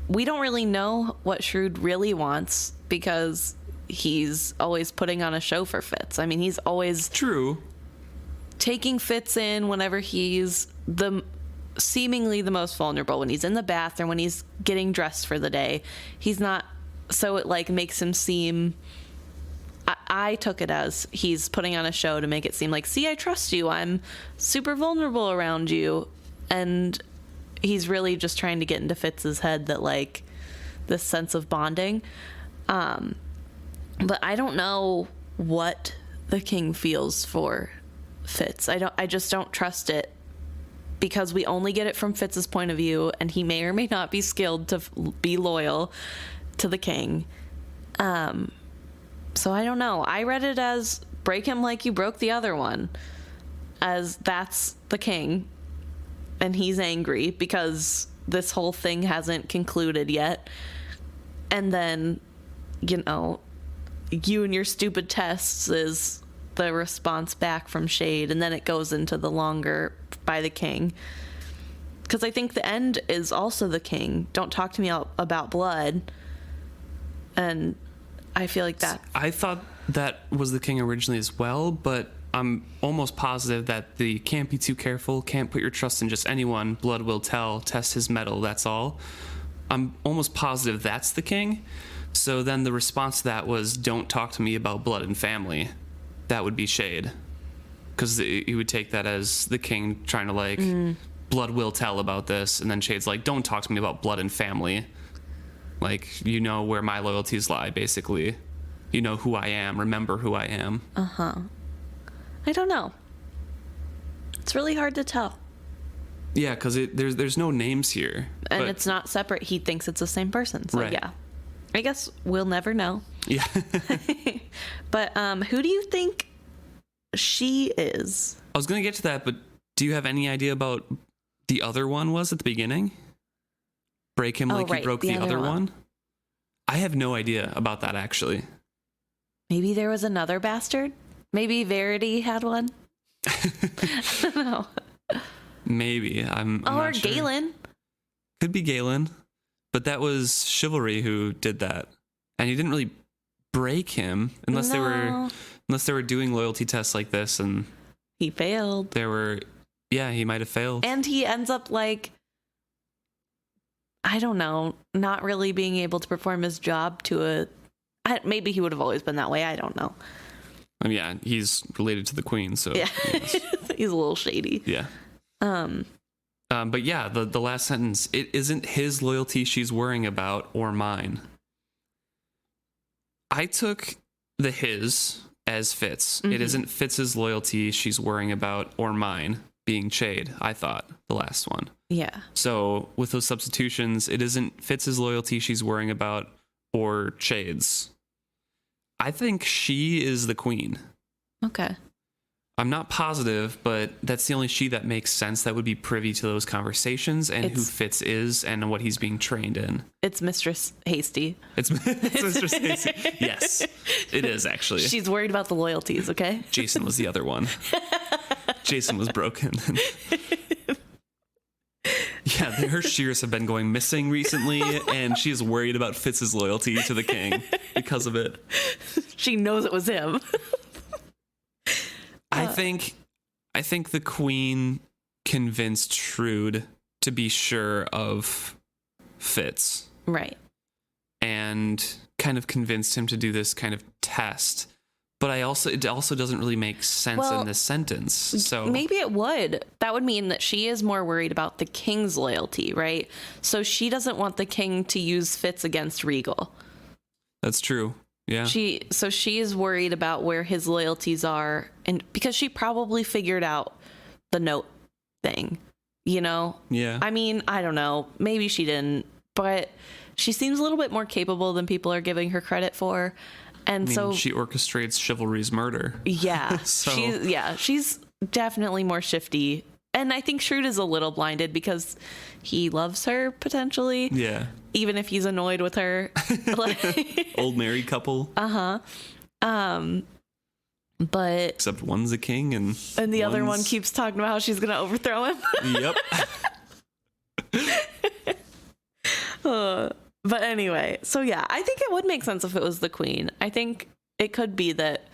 we don't really know what Shrewd really wants because he's always putting on a show for Fitz. I mean, he's always True. taking Fitz in whenever he's seemingly the most vulnerable, when he's in the bathroom, when he's getting dressed for the day. He's not, so it like makes him seem, I took it as he's putting on a show to make it seem like, see, I trust you, I'm super vulnerable around you. And he's really just trying to get into Fitz's head that like this sense of bonding. But I don't know what the king feels for Fitz. I just don't trust it, because we only get it from Fitz's point of view, and he may or may not be skilled to be loyal to the king. So I don't know. I read it as break him like you broke the other one, as that's the king, and he's angry because this whole thing hasn't concluded yet. And then, you and your stupid tests is the response back from Chade, and then it goes into the longer by the king, because I think the end is also the king. Don't talk to me about blood. And I feel like that, I thought that was the king originally as well, but I'm almost positive that the can't be too careful, can't put your trust in just anyone, blood will tell, test his mettle, that's all. I'm almost positive that's the king. So then the response to that was, don't talk to me about blood and family. That would be Chade, because he would take that as the king trying to like, blood will tell about this. And then Chade's like, don't talk to me about blood and family. Like, you know where my loyalties lie, basically. You know who I am. Remember who I am. I don't know. It's really hard to tell. Yeah, because there's no names here. And but, it's not separate. He thinks it's the same person. So Right. yeah, I guess we'll never know. Yeah. But who do you think she is? I was going to get to that, but do you have any idea about the other one was at the beginning? Break him like you broke the other one? I have no idea about that, actually. Maybe there was another bastard? Maybe Verity had one? I don't know. Maybe. I'm or not sure. Galen. Could be Galen. But that was Chivalry who did that. And he didn't really break him unless they were doing loyalty tests like this, and he failed. He might have failed. And he ends up like, I don't know, not really being able to perform his job maybe he would have always been that way. I don't know. Yeah, he's related to the queen, so yeah, yes. He's a little shady. Yeah. But yeah, the last sentence, it isn't his loyalty she's worrying about or mine. I took the his as Fitz. It isn't Fitz's loyalty she's worrying about or mine, being Chade, I thought, the last one. Yeah. So with those substitutions, it isn't Fitz's loyalty she's worrying about or Chade's. I think she is the queen. Okay. I'm not positive, but that's the only she that makes sense that would be privy to those conversations and who Fitz is and what he's being trained in. It's Mistress Hasty. It's Mistress Hasty. Yes, it is actually. She's worried about the loyalties, okay? Jason was the other one. Jason was broken. Yeah, her shears have been going missing recently, and she is worried about Fitz's loyalty to the king because of it. She knows it was him. I think the queen convinced Shrewd to be sure of Fitz. Right. And kind of convinced him to do this kind of test. But it also doesn't really make sense in this sentence. So maybe it would. That would mean that she is more worried about the king's loyalty, right? So she doesn't want the king to use Fitz against Regal. That's true. Yeah. She is worried about where his loyalties are, and because she probably figured out the note thing, you know? Yeah. I mean, I don't know. Maybe she didn't, but she seems a little bit more capable than people are giving her credit for. And so she orchestrates chivalry's murder. Yeah. So. She's definitely more shifty. And I think Shrewd is a little blinded because he loves her potentially. Yeah. Even if he's annoyed with her. Old married couple. Uh-huh. But except one's a king and the other one keeps talking about how she's going to overthrow him. Yep. But anyway, so yeah, I think it would make sense if it was the queen. I think it could be that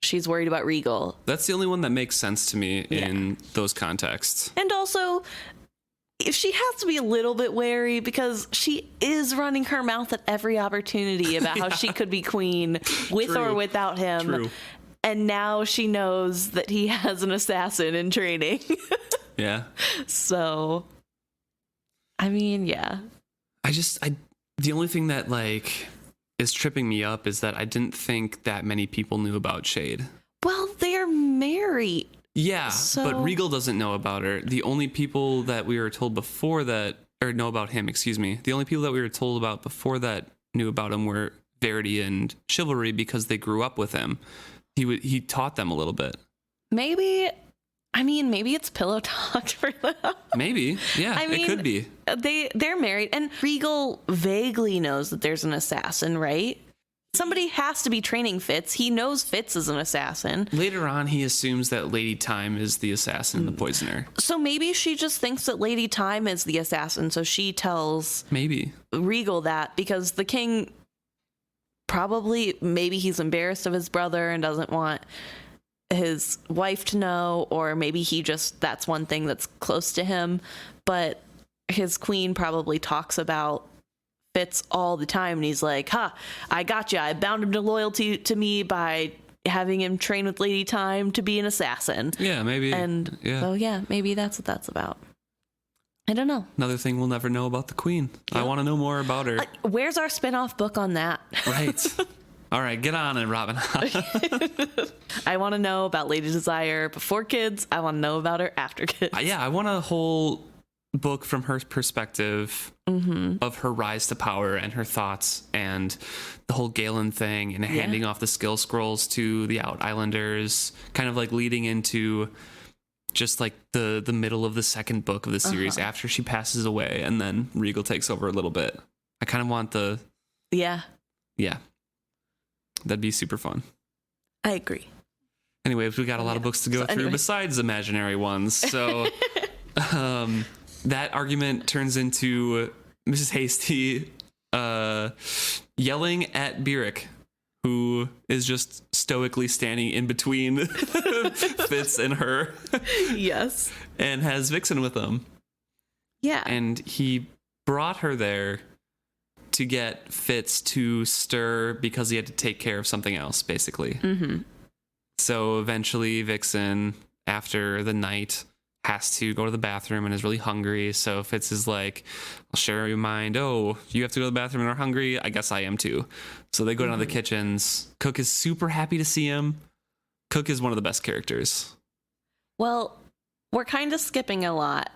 she's worried about Regal. That's the only one that makes sense to me in those contexts. And also, if she has to be a little bit wary because she is running her mouth at every opportunity about how she could be queen with or without him. True. And now she knows that he has an assassin in training. Yeah. So, I mean, yeah. The only thing that is tripping me up is that I didn't think that many people knew about Chade. Well, they're married. Yeah, but Regal doesn't know about her. The only people that we were told before that, or know about him, excuse me, the only people that we were told about before that knew about him were Verity and Chivalry because they grew up with him. He taught them a little bit. Maybe it's pillow talk for them. Maybe. Yeah, it could be. They're married, and Regal vaguely knows that there's an assassin, right? Somebody has to be training Fitz. He knows Fitz is an assassin. Later on, he assumes that Lady Time is the assassin and the poisoner. So maybe she just thinks that Lady Time is the assassin, so she tells Regal that because the king maybe he's embarrassed of his brother and doesn't want his wife to know, or maybe that's one thing that's close to him, but his queen probably talks about Fitz all the time, and he's like, I got you. I bound him to loyalty to me by having him train with Lady Time to be an assassin. Yeah, maybe. And so maybe that's what that's about. I don't know. Another thing we'll never know about the queen. Yeah. I want to know more about her. Where's our spin-off book on that? Right. All right, get on it, Robin. I want to know about Lady Desire before kids. I want to know about her after kids. I want a whole book from her perspective of her rise to power and her thoughts and the whole Galen thing and handing off the skill scrolls to the Out Islanders, kind of leading into just the middle of the second book of the series after she passes away, and then Regal takes over a little bit. I kind of want the... Yeah. That'd be super fun. I agree. Anyways, we got a lot of books to go through besides imaginary ones. So that argument turns into Mrs. Hasty yelling at Burrich, who is just stoically standing in between Fitz and her. Yes. And has Vixen with him. Yeah. And he brought her there to get Fitz to stir because he had to take care of something else, basically. Mm-hmm. So eventually Vixen, after the night, has to go to the bathroom and is really hungry. So Fitz is like, I'll share your mind. Oh, you have to go to the bathroom and are hungry? I guess I am too. So they go down to the kitchens. Cook is super happy to see him. Cook is one of the best characters. Well, we're kind of skipping a lot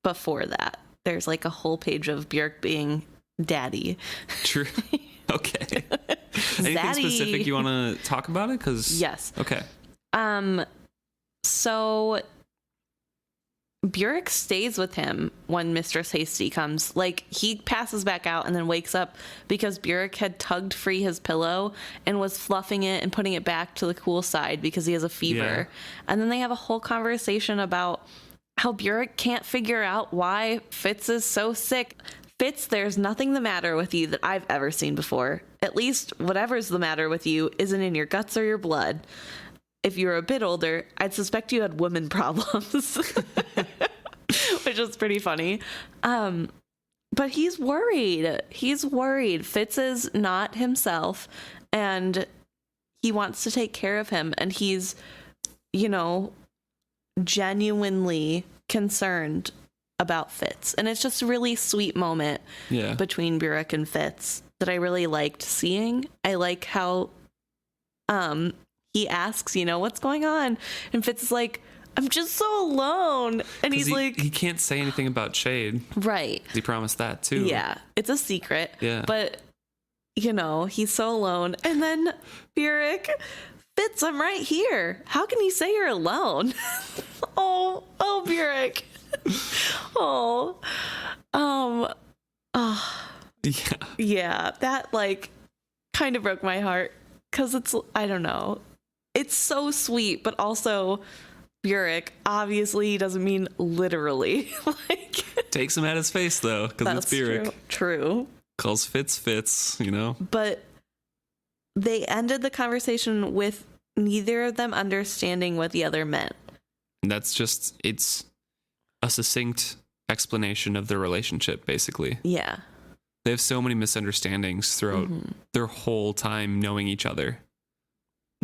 before that. There's a whole page of Björk being daddy. True. Okay. Anything specific you want to talk about it? Yes. Okay. So Burrich stays with him when Mistress Hasty comes. Like, he passes back out and then wakes up because Burrich had tugged free his pillow and was fluffing it and putting it back to the cool side because he has a fever. Yeah. And then they have a whole conversation about how Burrich can't figure out why Fitz is so sick. Fitz, there's nothing the matter with you that I've ever seen before. At least whatever's the matter with you isn't in your guts or your blood. If you were a bit older, I'd suspect you had woman problems, which is pretty funny. But he's worried. He's worried. Fitz is not himself, and he wants to take care of him. And he's, you know, genuinely concerned about Fitz. And it's just a really sweet moment between Burrich and Fitz that I really liked seeing. I like how he asks, you know, what's going on? And Fitz is like, I'm just so alone. And he's like... He can't say anything about Chade. Right. He promised that, too. Yeah. It's a secret. Yeah. But, you know, he's so alone. And then Burrich, Fitz, I'm right here. How can you say you're alone? oh, Burrich. Yeah, that, like, kind of broke my heart. Because it's, I don't know. It's so sweet, but also Burrich, obviously he doesn't mean literally. Like, takes him at his face, though, because it's Burrich. True. Calls Fitz, you know? But they ended the conversation with neither of them understanding what the other meant. That's just, it's a succinct explanation of their relationship, basically. Yeah. They have so many misunderstandings throughout their whole time knowing each other.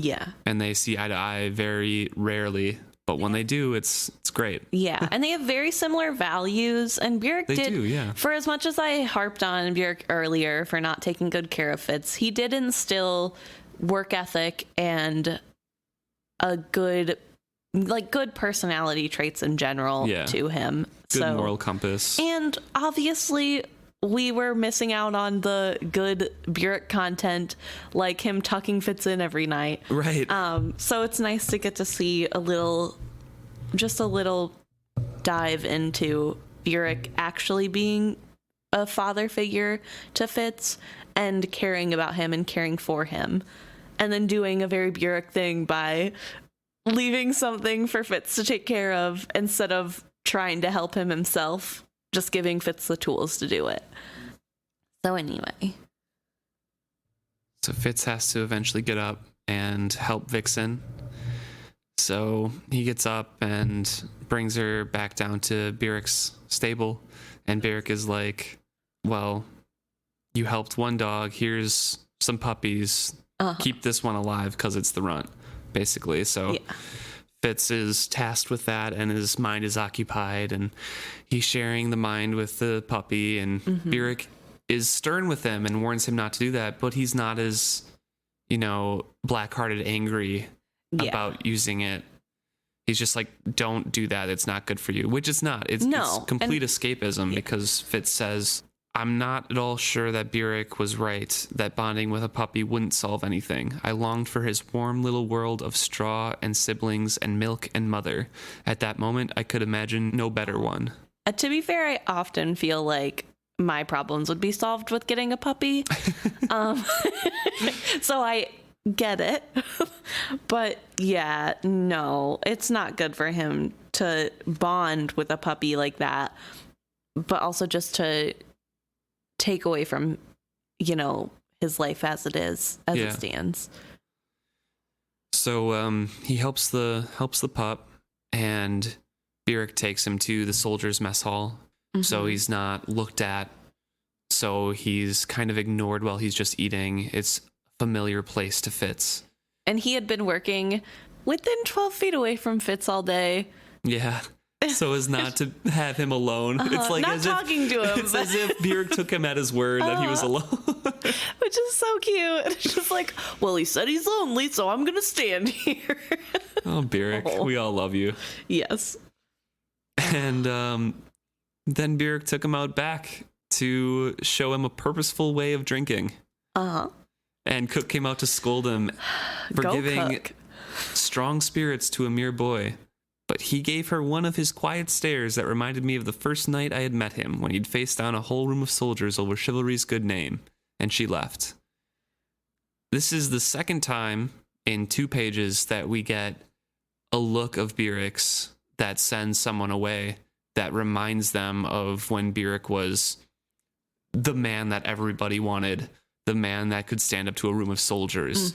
Yeah. And they see eye to eye very rarely, but when they do, it's great. Yeah, and they have very similar values, and Burrich did, for as much as I harped on Burrich earlier for not taking good care of Fitz, he did instill work ethic and a good personality traits in general to him. Good moral compass. And obviously we were missing out on the good Burrich content, like him tucking Fitz in every night. Right. So it's nice to get to see a little dive into Burrich actually being a father figure to Fitz and caring about him and caring for him. And then doing a very Burrich thing by leaving something for Fitz to take care of instead of trying to help him himself. Just giving Fitz the tools to do it. So anyway. So Fitz has to eventually get up and help Vixen. So he gets up and brings her back down to Burrich's stable. And Burrich is like, well, you helped one dog. Here's some puppies. Keep this one alive because it's the runt, basically. So Fitz is tasked with that, and his mind is occupied, and he's sharing the mind with the puppy, and Burrich is stern with him and warns him not to do that, but he's not as, you know, black-hearted angry about using it. He's just like, don't do that. It's not good for you, which it's not. It's complete escapism because Fitz says, I'm not at all sure that Burrich was right, that bonding with a puppy wouldn't solve anything. I longed for his warm little world of straw and siblings and milk and mother. At that moment, I could imagine no better one. To be fair, I often feel like my problems would be solved with getting a puppy. So I get it. But yeah, no, it's not good for him to bond with a puppy like that. But also just to take away from, you know, his life as it is, as it stands. So he helps the pup, and Burrich takes him to the soldiers' mess hall. So he's not looked at. So he's kind of ignored while he's just eating. It's a familiar place to Fitz. And he had been working within 12 feet away from Fitz all day. Yeah. So as not to have him alone. It's like not as talking to him. It's as if Burrich took him at his word that he was alone. Which is so cute. It's just like, well, he said he's lonely, so I'm going to stand here. Oh, Burrich, we all love you. Yes. And then Burrich took him out back to show him a purposeful way of drinking. And Cook came out to scold him for giving strong spirits to a mere boy. But he gave her one of his quiet stares that reminded me of the first night I had met him, when he'd faced down a whole room of soldiers over chivalry's good name, and she left. This is the second time in 2 pages that we get a look of Burrich's that sends someone away, that reminds them of when Burrich was the man that everybody wanted, the man that could stand up to a room of soldiers.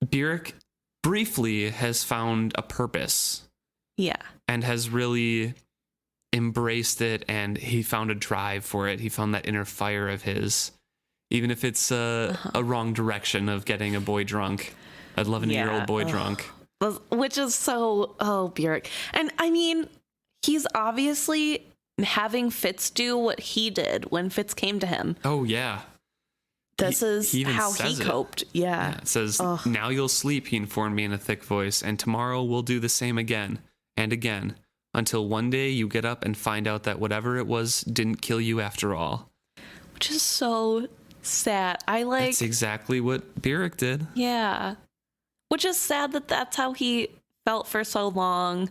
Burrich briefly has found a purpose. Yeah. And has really embraced it, and he found a drive for it. He found that inner fire of his, even if it's a wrong direction of getting a boy drunk, a 11-year-old boy drunk. Which is so, Burrich. And I mean, he's obviously having Fitz do what he did when Fitz came to him. Oh, yeah. This is how he coped. Yeah. It says, now you'll sleep, he informed me in a thick voice, and tomorrow we'll do the same again and again, until one day you get up and find out that whatever it was didn't kill you after all. Which is so sad. That's exactly what Burrich did. Yeah. Which is sad that that's how he felt for so long,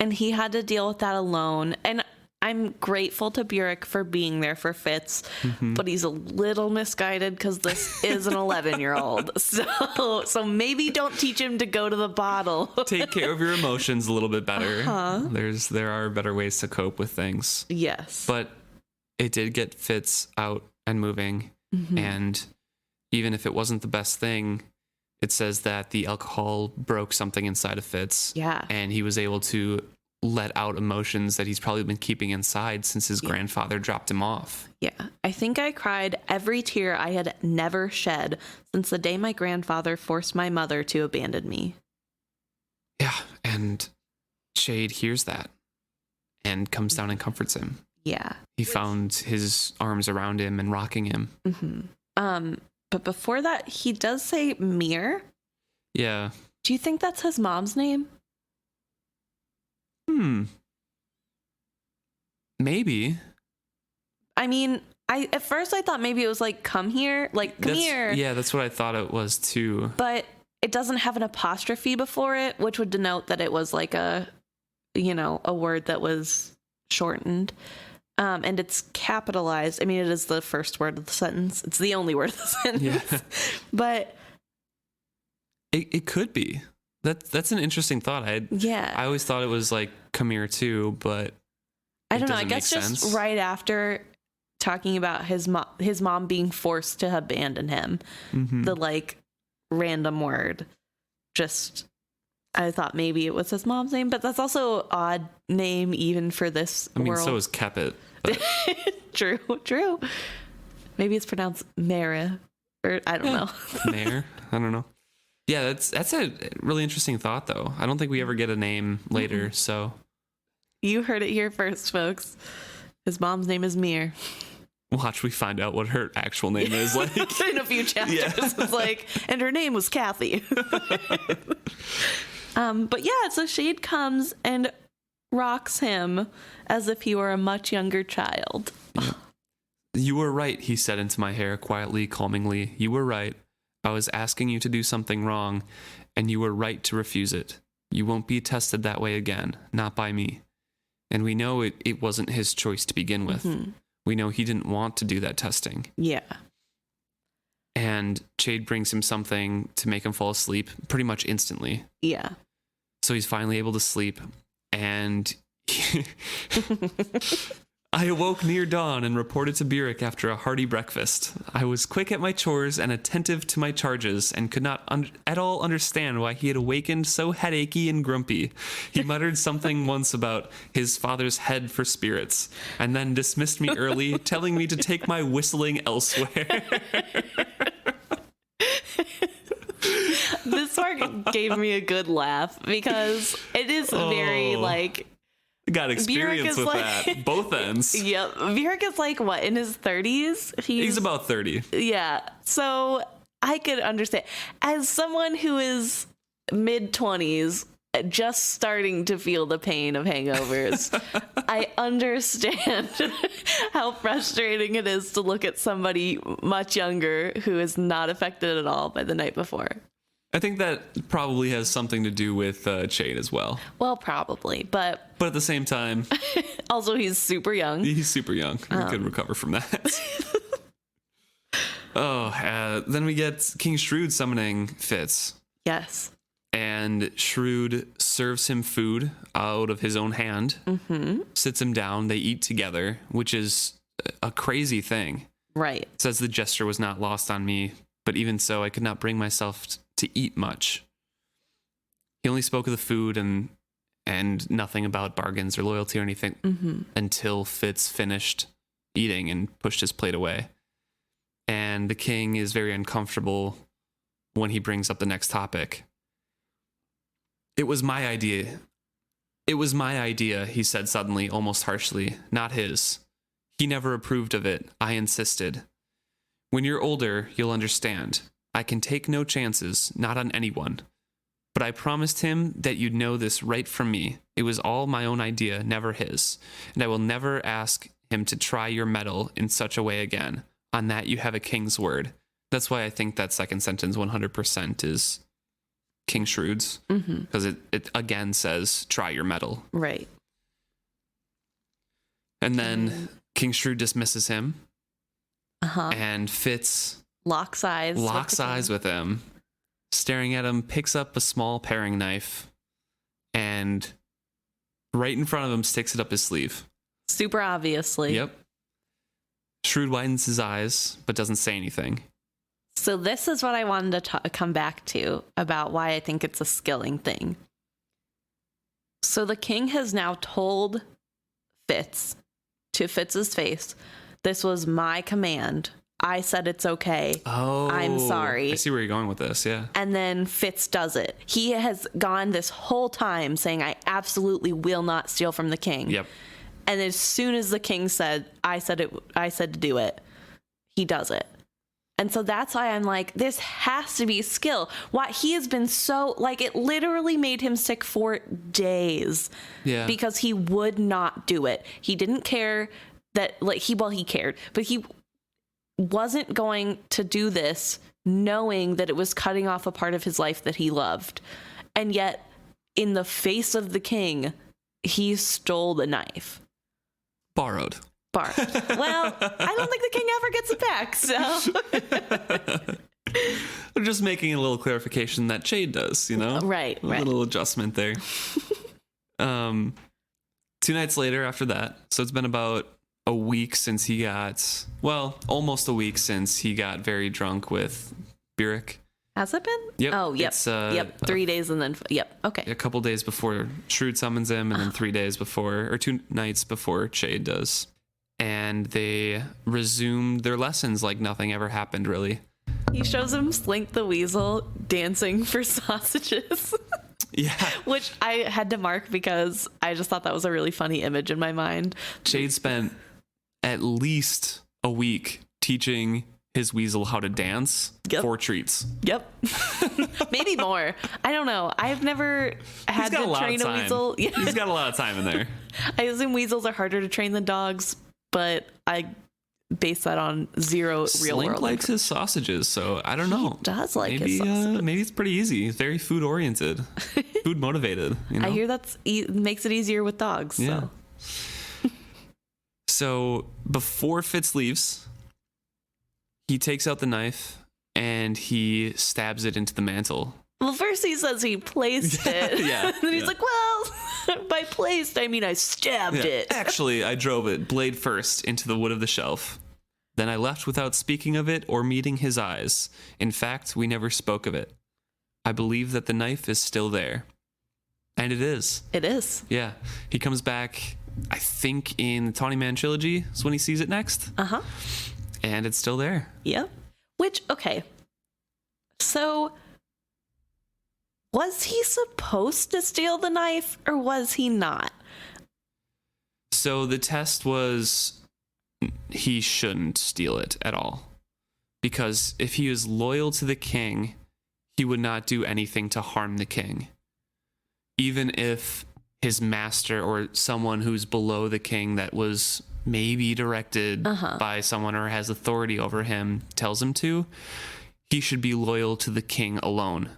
and he had to deal with that alone. And I'm grateful to Burrich for being there for Fitz, but he's a little misguided because this is an 11-year-old. So maybe don't teach him to go to the bottle. Take care of your emotions a little bit better. There are better ways to cope with things. Yes. But it did get Fitz out and moving. And even if it wasn't the best thing, it says that the alcohol broke something inside of Fitz. Yeah. And he was able to let out emotions that he's probably been keeping inside since his grandfather dropped him off. Yeah. I think I cried every tear I had never shed since the day my grandfather forced my mother to abandon me. Yeah. And Chade hears that and comes down and comforts him. Yeah. He found his arms around him and rocking him. But before that, he does say Mir. Yeah. Do you think that's his mom's name? Maybe. I mean, at first I thought maybe it was like, come here, like, come here. Yeah, that's what I thought it was too. But it doesn't have an apostrophe before it, which would denote that it was like a word that was shortened. And it's capitalized. I mean, it is the first word of the sentence. It's the only word of the sentence. Yeah. But it could be. That's an interesting thought. I always thought it was like come here too, but I don't know. I guess just right after talking about his mom being forced to abandon him, the like random word, just I thought maybe it was his mom's name, but that's also an odd name even for this world. I mean, so is Kepit. True. Maybe it's pronounced Mara, or I don't know. Mare? I don't know. Yeah, that's a really interesting thought, though. I don't think we ever get a name later, so. You heard it here first, folks. His mom's name is Mir. Watch, we find out what her actual name is. Like in a few chapters, it's like, and her name was Kathy. But yeah, so Chade comes and rocks him as if he were a much younger child. Yeah. You were right, he said into my hair quietly, calmingly. You were right. I was asking you to do something wrong, and you were right to refuse it. You won't be tested that way again, not by me. And we know it wasn't his choice to begin with. We know he didn't want to do that testing. Yeah. And Chade brings him something to make him fall asleep pretty much instantly. Yeah. So he's finally able to sleep, and I awoke near dawn and reported to Burrich after a hearty breakfast. I was quick at my chores and attentive to my charges, and could not at all understand why he had awakened so headachy and grumpy. He muttered something once about his father's head for spirits, and then dismissed me early, telling me to take my whistling elsewhere. This part gave me a good laugh because it is very like got experience with that both ends. Yep. Burrich is like what, in his 30s? He's about 30. Yeah. So I could understand as someone who is mid-20s just starting to feel the pain of hangovers. I understand how frustrating it is to look at somebody much younger who is not affected at all by the night before. I think that probably has something to do with Chade as well. Well, probably, but at the same time, also he's super young. He's super young. He could recover from that. Then we get King Shrewd summoning Fitz. Yes. And Shrewd serves him food out of his own hand, sits him down, they eat together, which is a crazy thing. Right. Says the gesture was not lost on me, but even so, I could not bring myself to eat much. He only spoke of the food and nothing about bargains or loyalty or anything until Fitz finished eating and pushed his plate away. And the king is very uncomfortable when he brings up the next topic. It was my idea. It was my idea, he said suddenly, almost harshly, not his. He never approved of it. I insisted. When you're older, you'll understand. I can take no chances, not on anyone. But I promised him that you'd know this right from me. It was all my own idea, never his. And I will never ask him to try your mettle in such a way again. On that, you have a king's word. That's why I think that second sentence 100% is King Shrewd's. Because it again says, try your mettle. Right. And then King Shrewd dismisses him. And Fitz locks eyes with him, staring at him, picks up a small paring knife, and right in front of him sticks it up his sleeve. Super obviously. Yep. Shrewd widens his eyes, but doesn't say anything. So this is what I wanted to come back to about why I think it's a skilling thing. So the king has now told Fitz, to Fitz's face, this was my command. I said it's okay. Oh, I'm sorry. I see where you're going with this, yeah. And then Fitz does it. He has gone this whole time saying, I absolutely will not steal from the king. Yep. And as soon as the king said, I said to do it, he does it. And so that's why I'm like, this has to be skill. Why he has been so, like, it literally made him sick for days. Yeah. Because he would not do it. He didn't care that, like, he cared, but he wasn't going to do this knowing that it was cutting off a part of his life that he loved. And yet, in the face of the king, he stole the knife. Borrowed. Well, I don't think the king ever gets it back, so. I'm just making a little clarification that Chade does, you know? Right. A little adjustment there. 2 nights later after that, so it's been about a week since he got, almost a week since he got very drunk with Burrich. Has it been? Yep. Oh, yep. It's, 3 days and then, okay. A couple days before Shrewd summons him, and then 3 days before, or 2 nights before Chade does. And they resumed their lessons like nothing ever happened, really. He shows him Slink the Weasel dancing for sausages. Yeah. Which I had to mark because I just thought that was a really funny image in my mind. Chade spent at least a week teaching his weasel how to dance for treats. Yep. Maybe more. I don't know. I've never had to train a weasel. Yeah. He's got a lot of time in there. I assume weasels are harder to train than dogs, but I base that on zero real world. Slink likes his sausages, so I don't know. He does like his sausages. Maybe it's pretty easy. He's very food oriented, food motivated. You know? I hear that's makes it easier with dogs. Yeah. So before Fitz leaves, he takes out the knife and he stabs it into the mantle. Well, first he says he placed it. Yeah. And then he's like, well, by placed, I mean I stabbed it. Actually, I drove it blade first into the wood of the shelf. Then I left without speaking of it or meeting his eyes. In fact, we never spoke of it. I believe that the knife is still there. And it is. It is. Yeah. He comes back, I think, in the Tawny Man trilogy is when he sees it next. Uh-huh. And it's still there. Yep. Which, okay. So, was he supposed to steal the knife or was he not? So the test was he shouldn't steal it at all. Because if he is loyal to the king, he would not do anything to harm the king. Even if his master or someone who's below the king that was maybe directed by someone or has authority over him tells him to, he should be loyal to the king alone.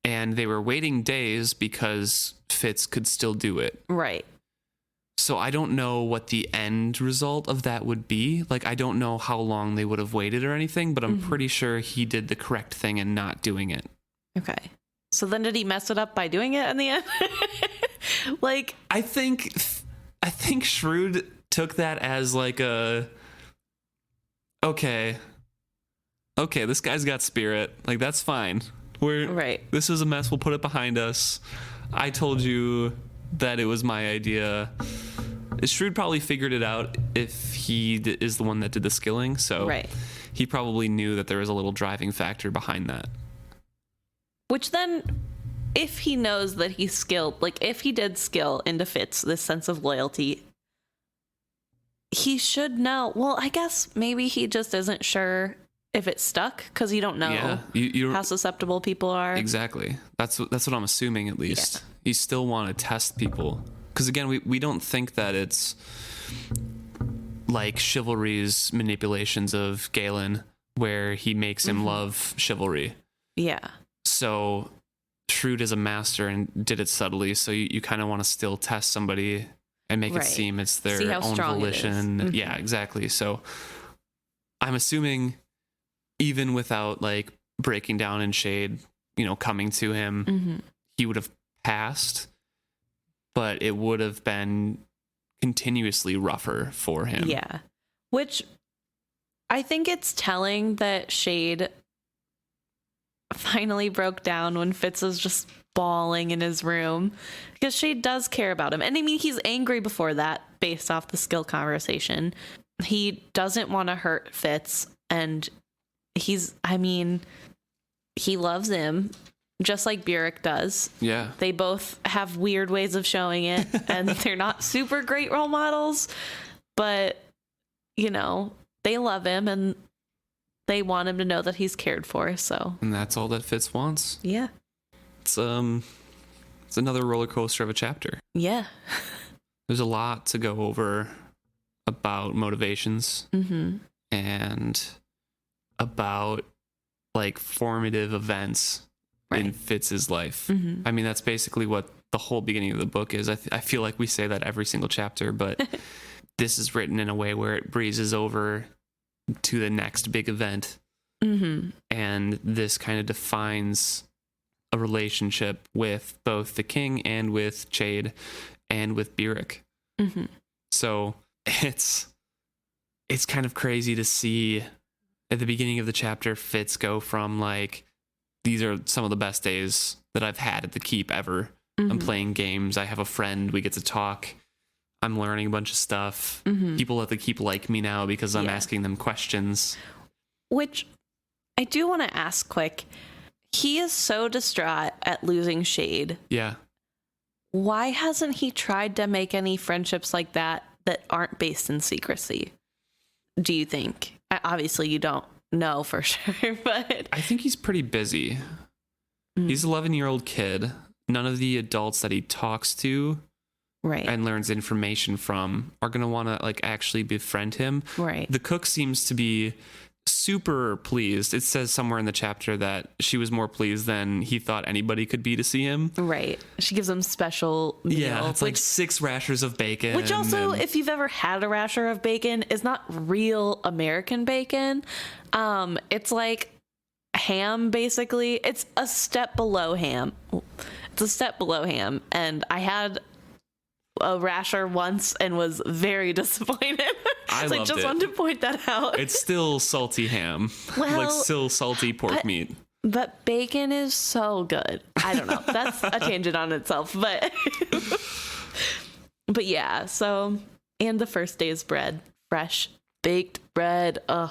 And they were waiting days because Fitz could still do it. Right. So I don't know what the end result of that would be. Like, I don't know how long they would have waited or anything, but I'm pretty sure he did the correct thing in not doing it. Okay. So then did he mess it up by doing it in the end? Like, I think Shrewd took that as like a, okay, this guy's got spirit. Like, that's fine. This is a mess. We'll put it behind us. I told you that it was my idea. Shrewd probably figured it out if he is the one that did the skilling. So he probably knew that there was a little driving factor behind that. Which then, if he knows that he's skilled, like if he did skill into Fitz this sense of loyalty, he should know. Well, I guess maybe he just isn't sure if it's stuck because you don't know how susceptible people are. Exactly. That's what I'm assuming, at least. Yeah. You still want to test people. Because again, we don't think that it's like Chivalry's manipulations of Galen where he makes him love chivalry. Yeah. So Shrewd is a master and did it subtly. So you kind of want to still test somebody and make it seem it's their own volition. Yeah, exactly. So I'm assuming even without like breaking down in Chade, coming to him, he would have passed, but it would have been continuously rougher for him. Yeah. Which I think it's telling that Chade finally broke down when Fitz was just bawling in his room, because Chade does care about him. And I mean, he's angry before that based off the skill conversation. He doesn't want to hurt Fitz, and he loves him just like Burrich does. Yeah. They both have weird ways of showing it, and they're not super great role models, but they love him and they want him to know that he's cared for. So, and that's all that Fitz wants. Yeah. It's another roller coaster of a chapter. Yeah. There's a lot to go over about motivations and about like formative events in Fitz's life. I mean, that's basically what the whole beginning of the book is. I feel like we say that every single chapter, but this is written in a way where it breezes over to the next big event. And this kind of defines a relationship with both the king and with Chade and with Burrich. So it's kind of crazy to see at the beginning of the chapter Fitz go from like, these are some of the best days that I've had at the keep ever. I'm playing games. I have a friend. We get to talk. I'm learning a bunch of stuff. People at the keep like me now because I'm asking them questions. Which I do want to ask quick. He is so distraught at losing Chade. Yeah. Why hasn't he tried to make any friendships like that aren't based in secrecy? Do you think? Obviously, you don't know for sure, but I think he's pretty busy. He's an 11-year-old kid. None of the adults that he talks to and learns information from are going to want to like actually befriend him. The cook seems to be super pleased. It says somewhere in the chapter that she was more pleased than he thought anybody could be to see him. She gives him special meals. Yeah, it's like 6 rashers of bacon. Which also, if you've ever had a rasher of bacon, is not real American bacon. It's like ham, basically. It's a step below ham. And I had a rasher once and was very disappointed. I just wanted to point that out. It's still salty ham. Like still salty pork meat. But bacon is so good. I don't know. That's a tangent on itself, but yeah, so, and the first day's bread, fresh baked bread. Ugh.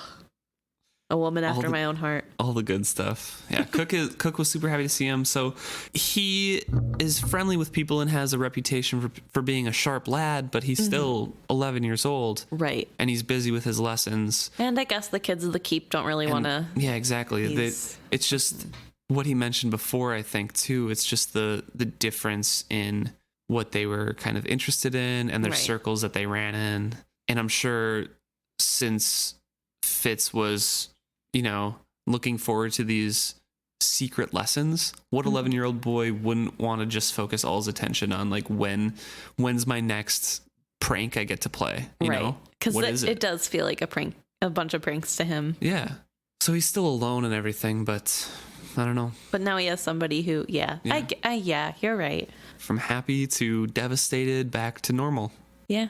A woman after my own heart. All the good stuff. Yeah, Cook was super happy to see him. So he is friendly with people and has a reputation for being a sharp lad, but he's still 11 years old. And he's busy with his lessons. And I guess the kids of the keep don't really want to. Yeah, exactly. It's just what he mentioned before, I think, too. It's just the difference in what they were kind of interested in and their circles that they ran in. And I'm sure since Fitz was looking forward to these secret lessons. What 11-year-old boy wouldn't want to just focus all his attention on like when's my next prank I get to play, you know? Because it does feel like a bunch of pranks to him. Yeah. So he's still alone and everything, but I don't know. But now he has somebody who, yeah, you're right. From happy to devastated back to normal. Yeah.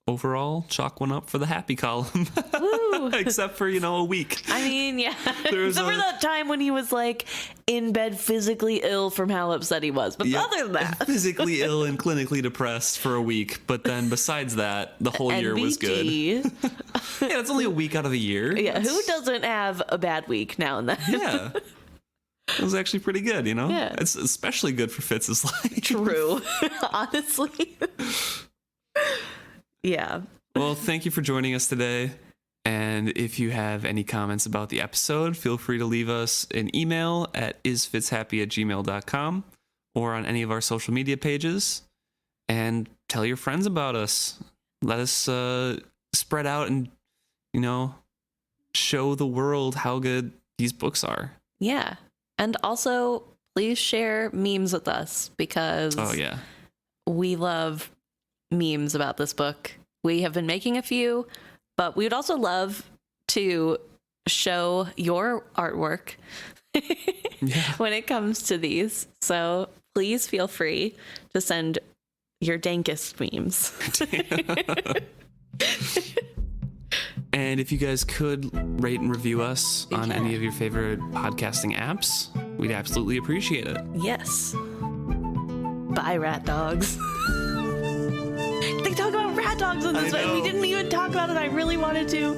Overall, chalk one up for the happy column. Woo. Except for, a week. I mean, yeah. Except for that time when he was like in bed physically ill from how upset he was. But other than that. Physically ill and clinically depressed for a week. But then besides that, the whole year was good. Yeah, it's only a week out of the year. Yeah, who doesn't have a bad week now and then? Yeah. It was actually pretty good, Yeah. It's especially good for Fitz's life. True. Honestly. Yeah. Well, thank you for joining us today. And if you have any comments about the episode, feel free to leave us an email at isfitzhappy@gmail.com or on any of our social media pages. And tell your friends about us. Let us spread out and, show the world how good these books are. Yeah. And also, please share memes with us because we love memes about this book. We have been making a few, but we would also love to show your artwork when it comes to these. So please feel free to send your dankest memes. And if you guys could rate and review us on any of your favorite podcasting apps, we'd absolutely appreciate it. Yes. Bye, rat dogs. They talk about rat dogs in this way. We didn't even talk about it. I really wanted to.